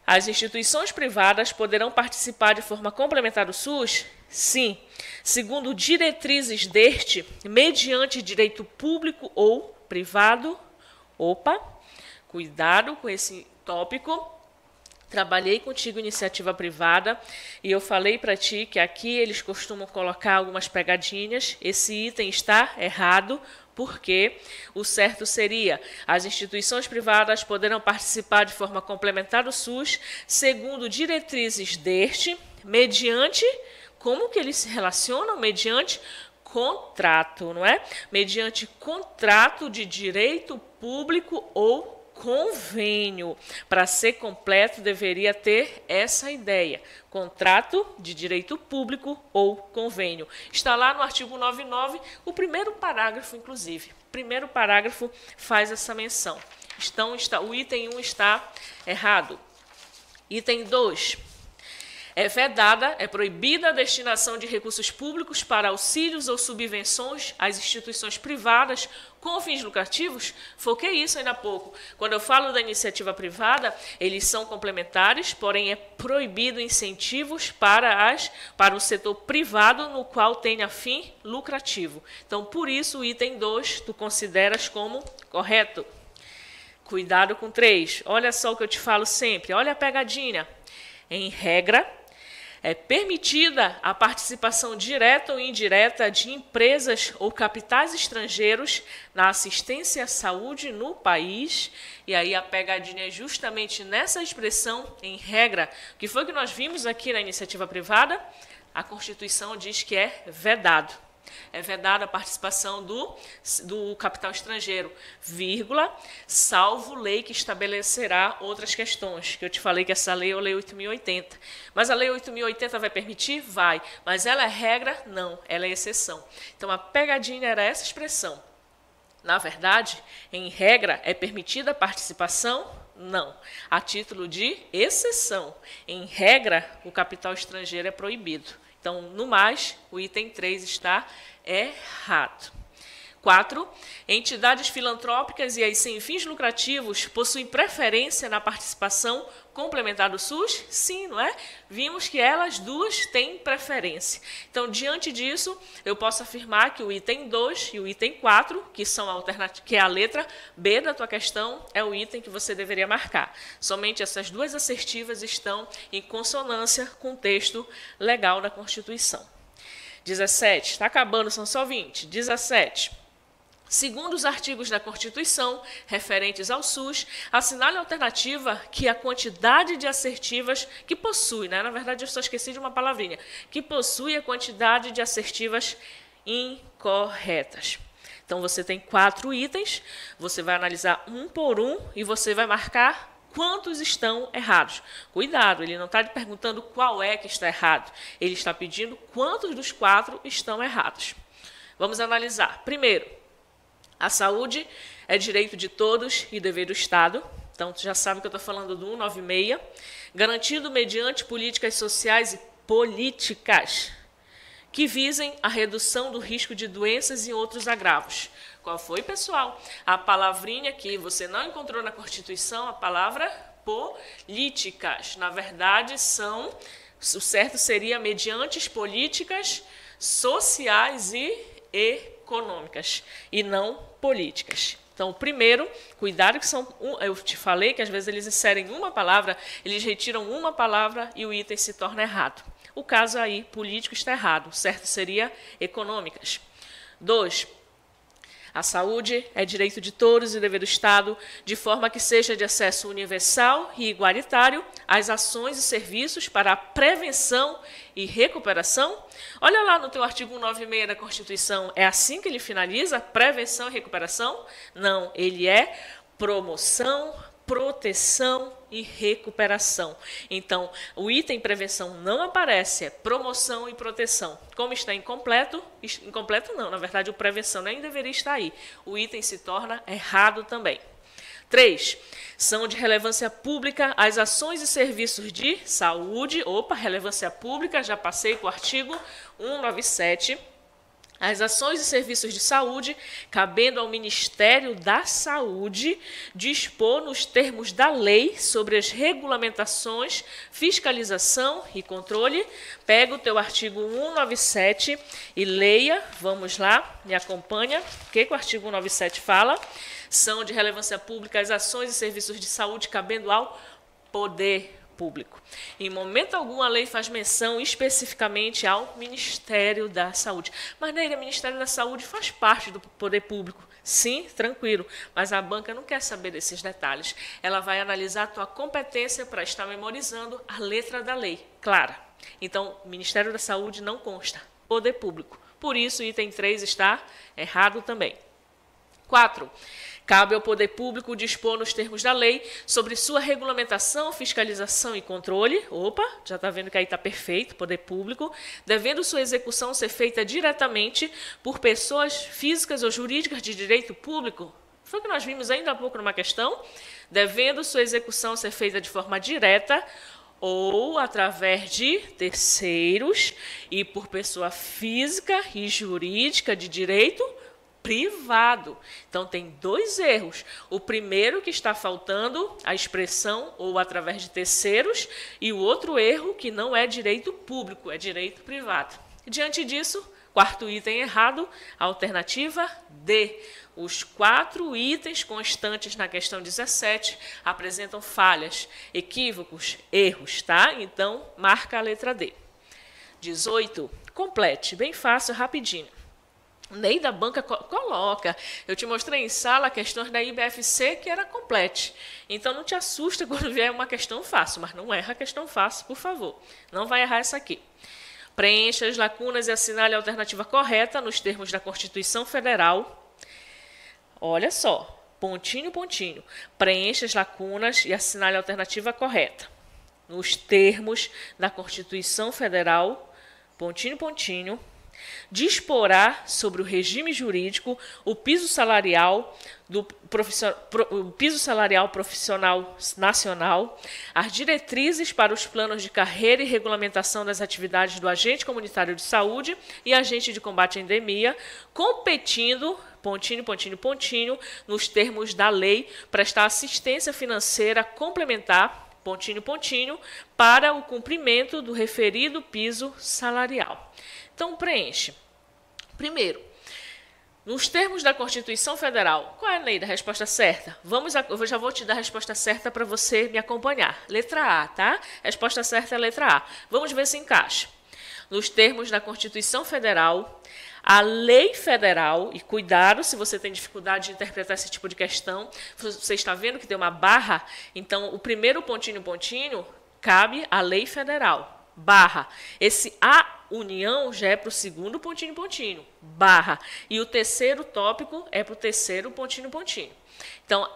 As instituições privadas poderão participar de forma complementar do SUS? Sim. Segundo diretrizes deste, mediante direito público ou privado. Opa, cuidado com esse tópico. Trabalhei contigo iniciativa privada e eu falei para ti que aqui eles costumam colocar algumas pegadinhas. Esse item está errado, porque o certo seria: as instituições privadas poderão participar de forma complementar do SUS, segundo diretrizes deste, mediante, como que eles se relacionam? Mediante contrato, não é? Mediante contrato de direito público ou convênio. Para ser completo, deveria ter essa ideia. Contrato de direito público ou convênio. Está lá no artigo 99, o primeiro parágrafo, inclusive. O primeiro parágrafo faz essa menção. Então, o item 1 está errado. Item 2. É vedada, é proibida a destinação de recursos públicos para auxílios ou subvenções às instituições privadas com fins lucrativos? Foquei isso ainda há pouco. Quando eu falo da iniciativa privada, eles são complementares, porém é proibido incentivos para o setor privado no qual tenha fim lucrativo. Então, por isso, o item 2 tu consideras como correto. Cuidado com 3. Olha só o que eu te falo sempre. Olha a pegadinha. Em regra, é permitida a participação direta ou indireta de empresas ou capitais estrangeiros na assistência à saúde no país. E aí a pegadinha é justamente nessa expressão, em regra. O que foi que nós vimos aqui na iniciativa privada? A Constituição diz que é vedado. É vedada a participação do capital estrangeiro, vírgula, salvo lei que estabelecerá outras questões, que eu te falei que essa lei é a Lei 8.080. Mas a Lei 8.080 vai permitir? Vai. Mas ela é regra? Não, ela é exceção. Então, a pegadinha era essa expressão. Na verdade, em regra, é permitida a participação? Não. A título de exceção. Em regra, o capital estrangeiro é proibido. Então, no mais, o item 3 está errado. 4. Entidades filantrópicas e as sem fins lucrativos possuem preferência na participação complementar do SUS? Sim, não é? Vimos que elas duas têm preferência. Então, diante disso, eu posso afirmar que o item 2 e o item 4, que são que é a letra B da tua questão, é o item que você deveria marcar. Somente essas duas assertivas estão em consonância com o texto legal da Constituição. 17. Está acabando, são só 20. 17. Segundo os artigos da Constituição referentes ao SUS, assinale a alternativa que a quantidade de assertivas que possui, né? Na verdade, eu só esqueci de uma palavrinha, que possui a quantidade de assertivas incorretas. Então, você tem 4 itens, você vai analisar um por um e você vai marcar quantos estão errados. Cuidado, ele não está lhe perguntando qual é que está errado. Ele está pedindo quantos dos 4 estão errados. Vamos analisar. Primeiro, a saúde é direito de todos e dever do Estado. Então, tu já sabe que eu estou falando do 196. Garantido mediante políticas sociais e políticas que visem a redução do risco de doenças e outros agravos. Qual foi, pessoal? A palavrinha que você não encontrou na Constituição, a palavra políticas. Na verdade, o certo seria mediante políticas sociais e econômicas, e não políticas. Então, primeiro, cuidado que eu te falei que às vezes eles inserem uma palavra, eles retiram uma palavra e o item se torna errado. O caso aí, político, está errado. O certo seria econômicas. 2. A saúde é direito de todos e dever do Estado, de forma que seja de acesso universal e igualitário às ações e serviços para a prevenção e recuperação. Olha lá no teu artigo 196 da Constituição, é assim que ele finaliza, prevenção e recuperação? Não, ele é promoção, proteção e recuperação. Então, o item prevenção não aparece, é promoção e proteção. Como está incompleto não, na verdade, o prevenção nem deveria estar aí. O item se torna errado também. 3. São de relevância pública as ações e serviços de saúde. Relevância pública, já passei para o artigo 197. As ações e serviços de saúde, cabendo ao Ministério da Saúde dispor nos termos da lei sobre as regulamentações, fiscalização e controle. Pega o teu artigo 197 e leia, vamos lá, me acompanha, o que o artigo 197 fala? São de relevância pública as ações e serviços de saúde cabendo ao poder público. Em momento algum, a lei faz menção especificamente ao Ministério da Saúde. Mas, Neira, o Ministério da Saúde faz parte do poder público. Sim, tranquilo, mas a banca não quer saber desses detalhes. Ela vai analisar a tua competência para estar memorizando a letra da lei, clara. Então, o Ministério da Saúde não consta, poder público. Por isso, o item 3 está errado também. 4. Cabe ao poder público dispor nos termos da lei sobre sua regulamentação, fiscalização e controle. Já está vendo que aí está perfeito, poder público. Devendo sua execução ser feita diretamente por pessoas físicas ou jurídicas de direito público. Foi o que nós vimos ainda há pouco numa questão. Devendo sua execução ser feita de forma direta ou através de terceiros e por pessoa física e jurídica de direito privado. Então, tem 2 erros. O primeiro que está faltando a expressão ou através de terceiros e o outro erro que não é direito público, é direito privado. Diante disso, 4º item errado, alternativa D. Os 4 itens constantes na questão 17 apresentam falhas, equívocos, erros, tá? Então, marca a letra D. 18. Complete. Bem fácil, rapidinho. Lei da banca coloca. Eu te mostrei em sala questões da IBFC que era complete. Então, não te assusta quando vier uma questão fácil, mas não erra a questão fácil, por favor. Não vai errar essa aqui. Preencha as lacunas e assinale a alternativa correta nos termos da Constituição Federal. Olha só, pontinho, pontinho. Preencha as lacunas e assinale a alternativa correta nos termos da Constituição Federal, pontinho, pontinho. Disporá sobre o regime jurídico, o piso salarial profissional nacional, as diretrizes para os planos de carreira e regulamentação das atividades do agente comunitário de saúde e agente de combate à endemia, competindo, pontinho, pontinho, pontinho, nos termos da lei, prestar assistência financeira complementar, pontinho, pontinho, para o cumprimento do referido piso salarial. Então, preenche. Primeiro, nos termos da Constituição Federal, qual é a lei da resposta certa? Eu já vou te dar a resposta certa para você me acompanhar. Letra A, tá? Resposta certa é a letra A. Vamos ver se encaixa. Nos termos da Constituição Federal, a lei federal, e cuidado se você tem dificuldade de interpretar esse tipo de questão, você está vendo que tem uma barra, então o primeiro pontinho, pontinho, cabe à lei federal. barra. Esse a união já é para o segundo pontinho, pontinho, barra. E o terceiro tópico é para o terceiro pontinho, pontinho. Então,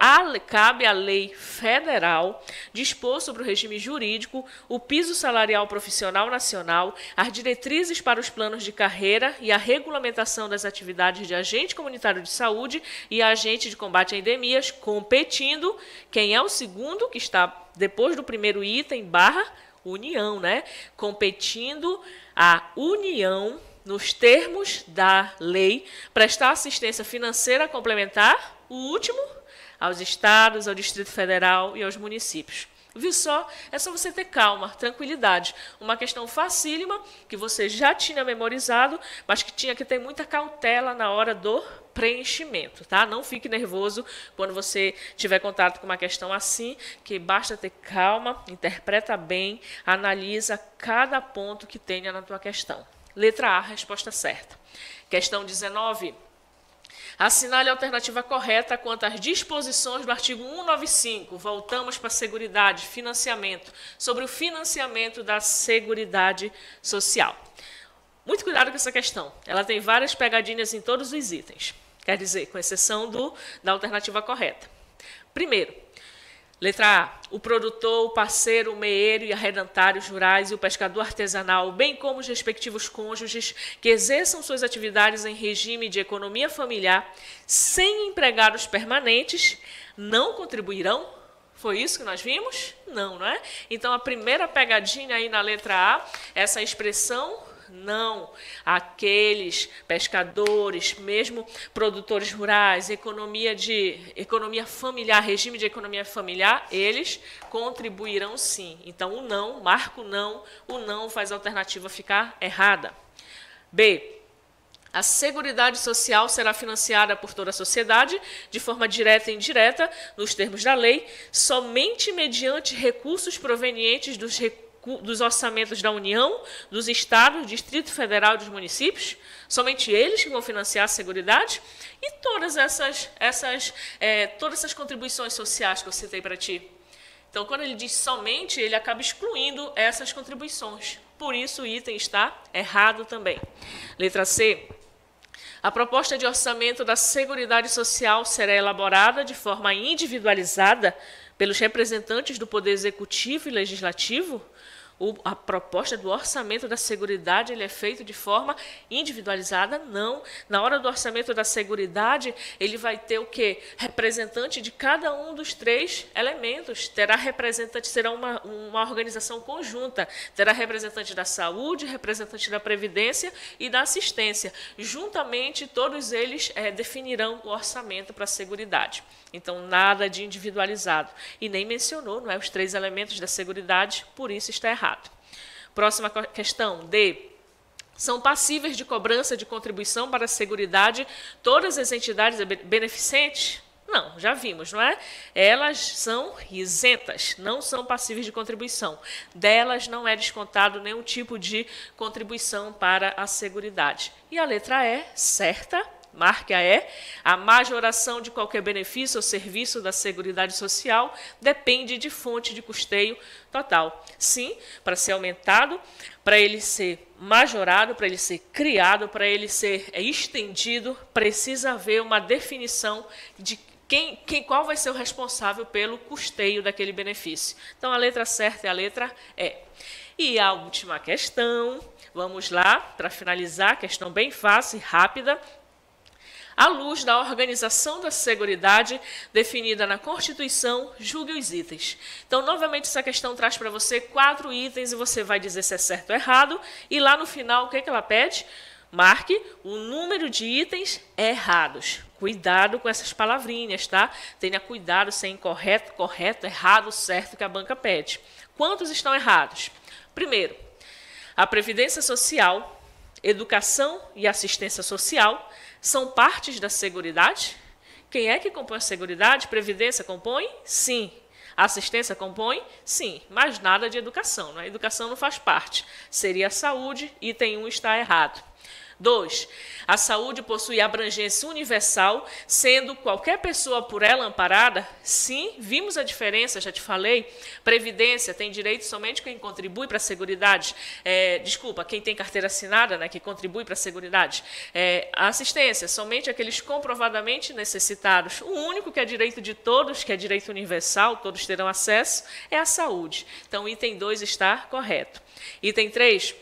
cabe à lei federal dispor sobre o regime jurídico, o piso salarial profissional nacional, as diretrizes para os planos de carreira e a regulamentação das atividades de agente comunitário de saúde e agente de combate a endemias, competindo quem é o segundo, que está depois do primeiro item, barra, união, né? Competindo a União, nos termos da lei, prestar assistência financeira complementar, o último, aos estados, ao Distrito Federal e aos municípios. Viu só? É só você ter calma, tranquilidade. Uma questão facílima, que você já tinha memorizado, mas que tinha que ter muita cautela na hora do preenchimento, tá? Não fique nervoso quando você tiver contato com uma questão assim, que basta ter calma, interpreta bem, analisa cada ponto que tenha na tua questão. Letra A, resposta certa. Questão 19. Assinale a alternativa correta quanto às disposições do artigo 195. Voltamos para a Seguridade, financiamento, sobre o financiamento da Seguridade Social. Muito cuidado com essa questão. Ela tem várias pegadinhas em todos os itens. Quer dizer, com exceção da alternativa correta. Primeiro, letra A. O produtor, o parceiro, o meeiro e arrendatários rurais e o pescador artesanal, bem como os respectivos cônjuges que exerçam suas atividades em regime de economia familiar sem empregados permanentes, não contribuirão? Foi isso que nós vimos? Não, não é? Então, a primeira pegadinha aí na letra A, essa expressão não, aqueles pescadores, mesmo produtores rurais, economia familiar, regime de economia familiar, eles contribuirão sim. Então, o não faz a alternativa ficar errada. B. A Seguridade Social será financiada por toda a sociedade, de forma direta e indireta, nos termos da lei, somente mediante recursos provenientes dos orçamentos da União, dos estados, do Distrito Federal e dos municípios, somente eles que vão financiar a Seguridade, e todas essas contribuições sociais que eu citei para ti. Então, quando ele diz somente, ele acaba excluindo essas contribuições. Por isso, o item está errado também. Letra C. A proposta de orçamento da Seguridade Social será elaborada de forma individualizada pelos representantes do Poder Executivo e Legislativo. A proposta do orçamento da Seguridade ele é feito de forma individualizada? Não. Na hora do orçamento da Seguridade, ele vai ter o quê? Representante de cada um dos três elementos. Terá representante, será uma organização conjunta. Terá representante da saúde, representante da Previdência e da assistência. Juntamente, todos eles definirão o orçamento para a Seguridade. Então, nada de individualizado. E nem mencionou, não é, os três elementos da Seguridade, por isso está errado. Próxima questão, D. São passíveis de cobrança de contribuição para a Seguridade todas as entidades beneficentes? Não, já vimos, não é? Elas são isentas, não são passíveis de contribuição. Delas não é descontado nenhum tipo de contribuição para a Seguridade. E a letra E, certa. Marque a E. A majoração de qualquer benefício ou serviço da Seguridade Social depende de fonte de custeio total. Sim, para ser aumentado, para ele ser majorado, para ele ser criado, para ele ser estendido, precisa haver uma definição de qual vai ser o responsável pelo custeio daquele benefício. Então, a letra certa é a letra E. E a última questão, vamos lá, para finalizar, questão bem fácil e rápida. À luz da organização da Seguridade definida na Constituição, julgue os itens. Então, novamente, essa questão traz para você 4 itens e você vai dizer se é certo ou errado. E lá no final, o que ela pede? Marque o número de itens errados. Cuidado com essas palavrinhas, tá? Tenha cuidado sem incorreto, correto, errado, certo que a banca pede. Quantos estão errados? Primeiro, a Previdência Social, Educação e Assistência Social são partes da Seguridade? Quem é que compõe a Seguridade? Previdência compõe? Sim. Assistência compõe? Sim. Mas nada de educação, né? Educação não faz parte. Seria a saúde, item 1 está errado. 2. A saúde possui abrangência universal, sendo qualquer pessoa por ela amparada? Sim, vimos a diferença, já te falei. Previdência tem direito somente quem contribui para a Seguridade. Quem tem carteira assinada, né, que contribui para a Seguridade. A assistência, somente aqueles comprovadamente necessitados. O único que é direito de todos, que é direito universal, todos terão acesso, é a saúde. Então, o item 2 está correto. Item 3.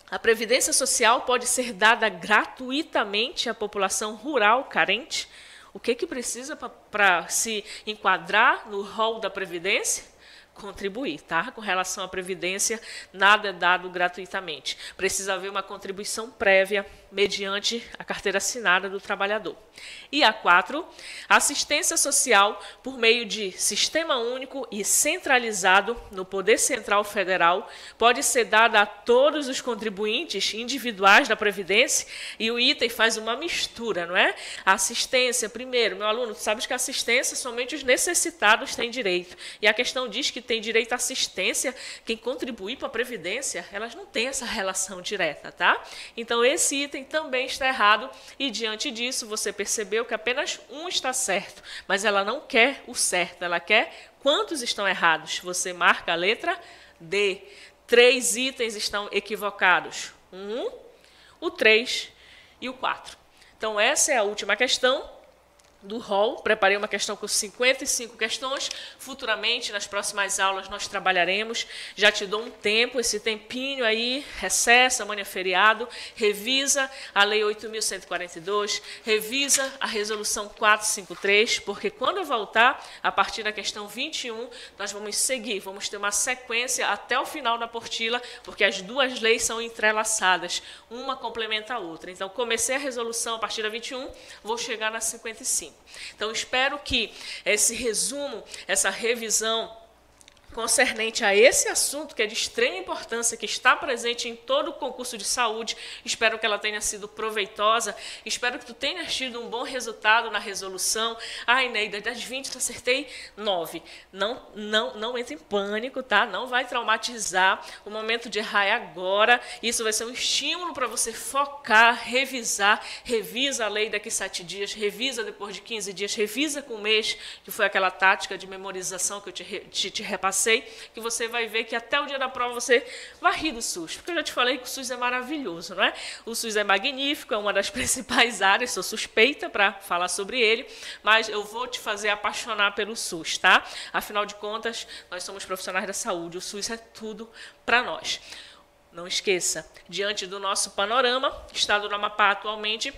A Previdência Social pode ser dada gratuitamente à população rural carente? O que precisa para se enquadrar no rol da Previdência? Contribuir, tá? Com relação à Previdência, nada é dado gratuitamente. Precisa haver uma contribuição prévia mediante a carteira assinada do trabalhador. E a 4, assistência social por meio de sistema único e centralizado no Poder Central Federal pode ser dada a todos os contribuintes individuais da Previdência, e o item faz uma mistura, não é? A assistência, primeiro, meu aluno, tu sabes que a assistência somente os necessitados têm direito. E a questão diz que tem direito à assistência quem contribui para a Previdência, elas não têm essa relação direta, tá? Então, esse item também está errado, e diante disso você percebeu que apenas um está certo, mas ela não quer o certo, ela quer quantos estão errados. Você marca a letra D. 3 itens estão equivocados. O 3 e o 4. Então, essa é a última questão do rol. Preparei uma questão com 55 questões. Futuramente, nas próximas aulas, nós trabalharemos. Já te dou um tempo, esse tempinho aí, recesso, amanhã é feriado, revisa a Lei 8.142, revisa a Resolução 453, porque quando eu voltar, a partir da questão 21, nós vamos seguir, vamos ter uma sequência até o final da apostila, porque as duas leis são entrelaçadas, uma complementa a outra. Então, comecei a resolução a partir da 21, vou chegar na 55. Então, espero que esse resumo, essa revisão concernente a esse assunto, que é de extrema importância, que está presente em todo o concurso de saúde, espero que ela tenha sido proveitosa, espero que tu tenhas tido um bom resultado na resolução. Ai, Neida, das 20 eu acertei 9. Não entre em pânico, tá? Não vai traumatizar. O momento de errar é agora. Isso vai ser um estímulo para você focar, revisar. Revisa a lei daqui 7 dias, revisa depois de 15 dias, revisa com um mês, que foi aquela tática de memorização que eu te repassei, que você vai ver que até o dia da prova você vai rir do SUS, porque eu já te falei que o SUS é maravilhoso, não é? O SUS é magnífico, é uma das principais áreas, sou suspeita para falar sobre ele, mas eu vou te fazer apaixonar pelo SUS, tá? Afinal de contas, nós somos profissionais da saúde, o SUS é tudo para nós. Não esqueça, diante do nosso panorama, o estado do Amapá atualmente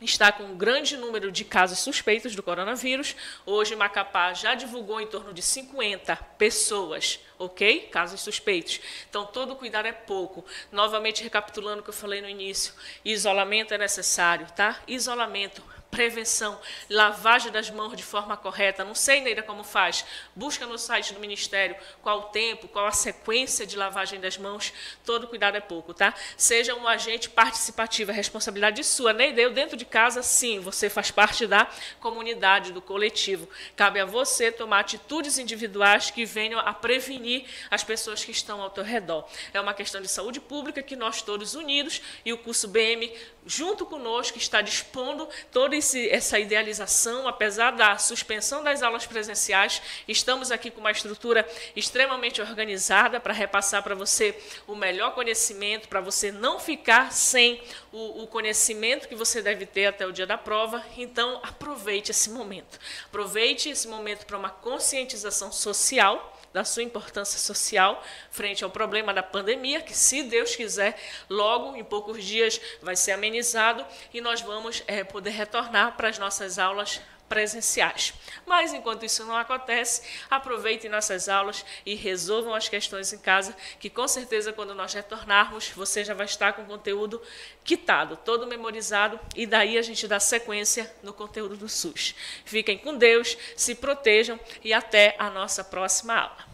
está com um grande número de casos suspeitos do coronavírus. Hoje, Macapá já divulgou em torno de 50 pessoas, ok? Casos suspeitos. Então, todo cuidado é pouco. Novamente, recapitulando o que eu falei no início, isolamento é necessário, tá? Isolamento, prevenção, lavagem das mãos de forma correta. Não sei, Neira, como faz. Busca no site do Ministério qual o tempo, qual a sequência de lavagem das mãos. Todo cuidado é pouco, tá? Seja um agente participativo, é responsabilidade sua. Neida, eu dentro de casa, sim, você faz parte da comunidade, do coletivo. Cabe a você tomar atitudes individuais que venham a prevenir as pessoas que estão ao teu redor. É uma questão de saúde pública que nós todos unidos, e o curso BM, junto conosco, está dispondo toda essa idealização. Apesar da suspensão das aulas presenciais, estamos aqui com uma estrutura extremamente organizada para repassar para você o melhor conhecimento, para você não ficar sem o conhecimento que você deve ter até o dia da prova. Então, aproveite esse momento. Aproveite esse momento para uma conscientização social, da sua importância social frente ao problema da pandemia, que, se Deus quiser, logo, em poucos dias, vai ser amenizado e nós vamos poder retornar para as nossas aulas presenciais. Mas, enquanto isso não acontece, aproveitem nossas aulas e resolvam as questões em casa, que, com certeza, quando nós retornarmos, você já vai estar com o conteúdo quitado, todo memorizado, e daí a gente dá sequência no conteúdo do SUS. Fiquem com Deus, se protejam e até a nossa próxima aula.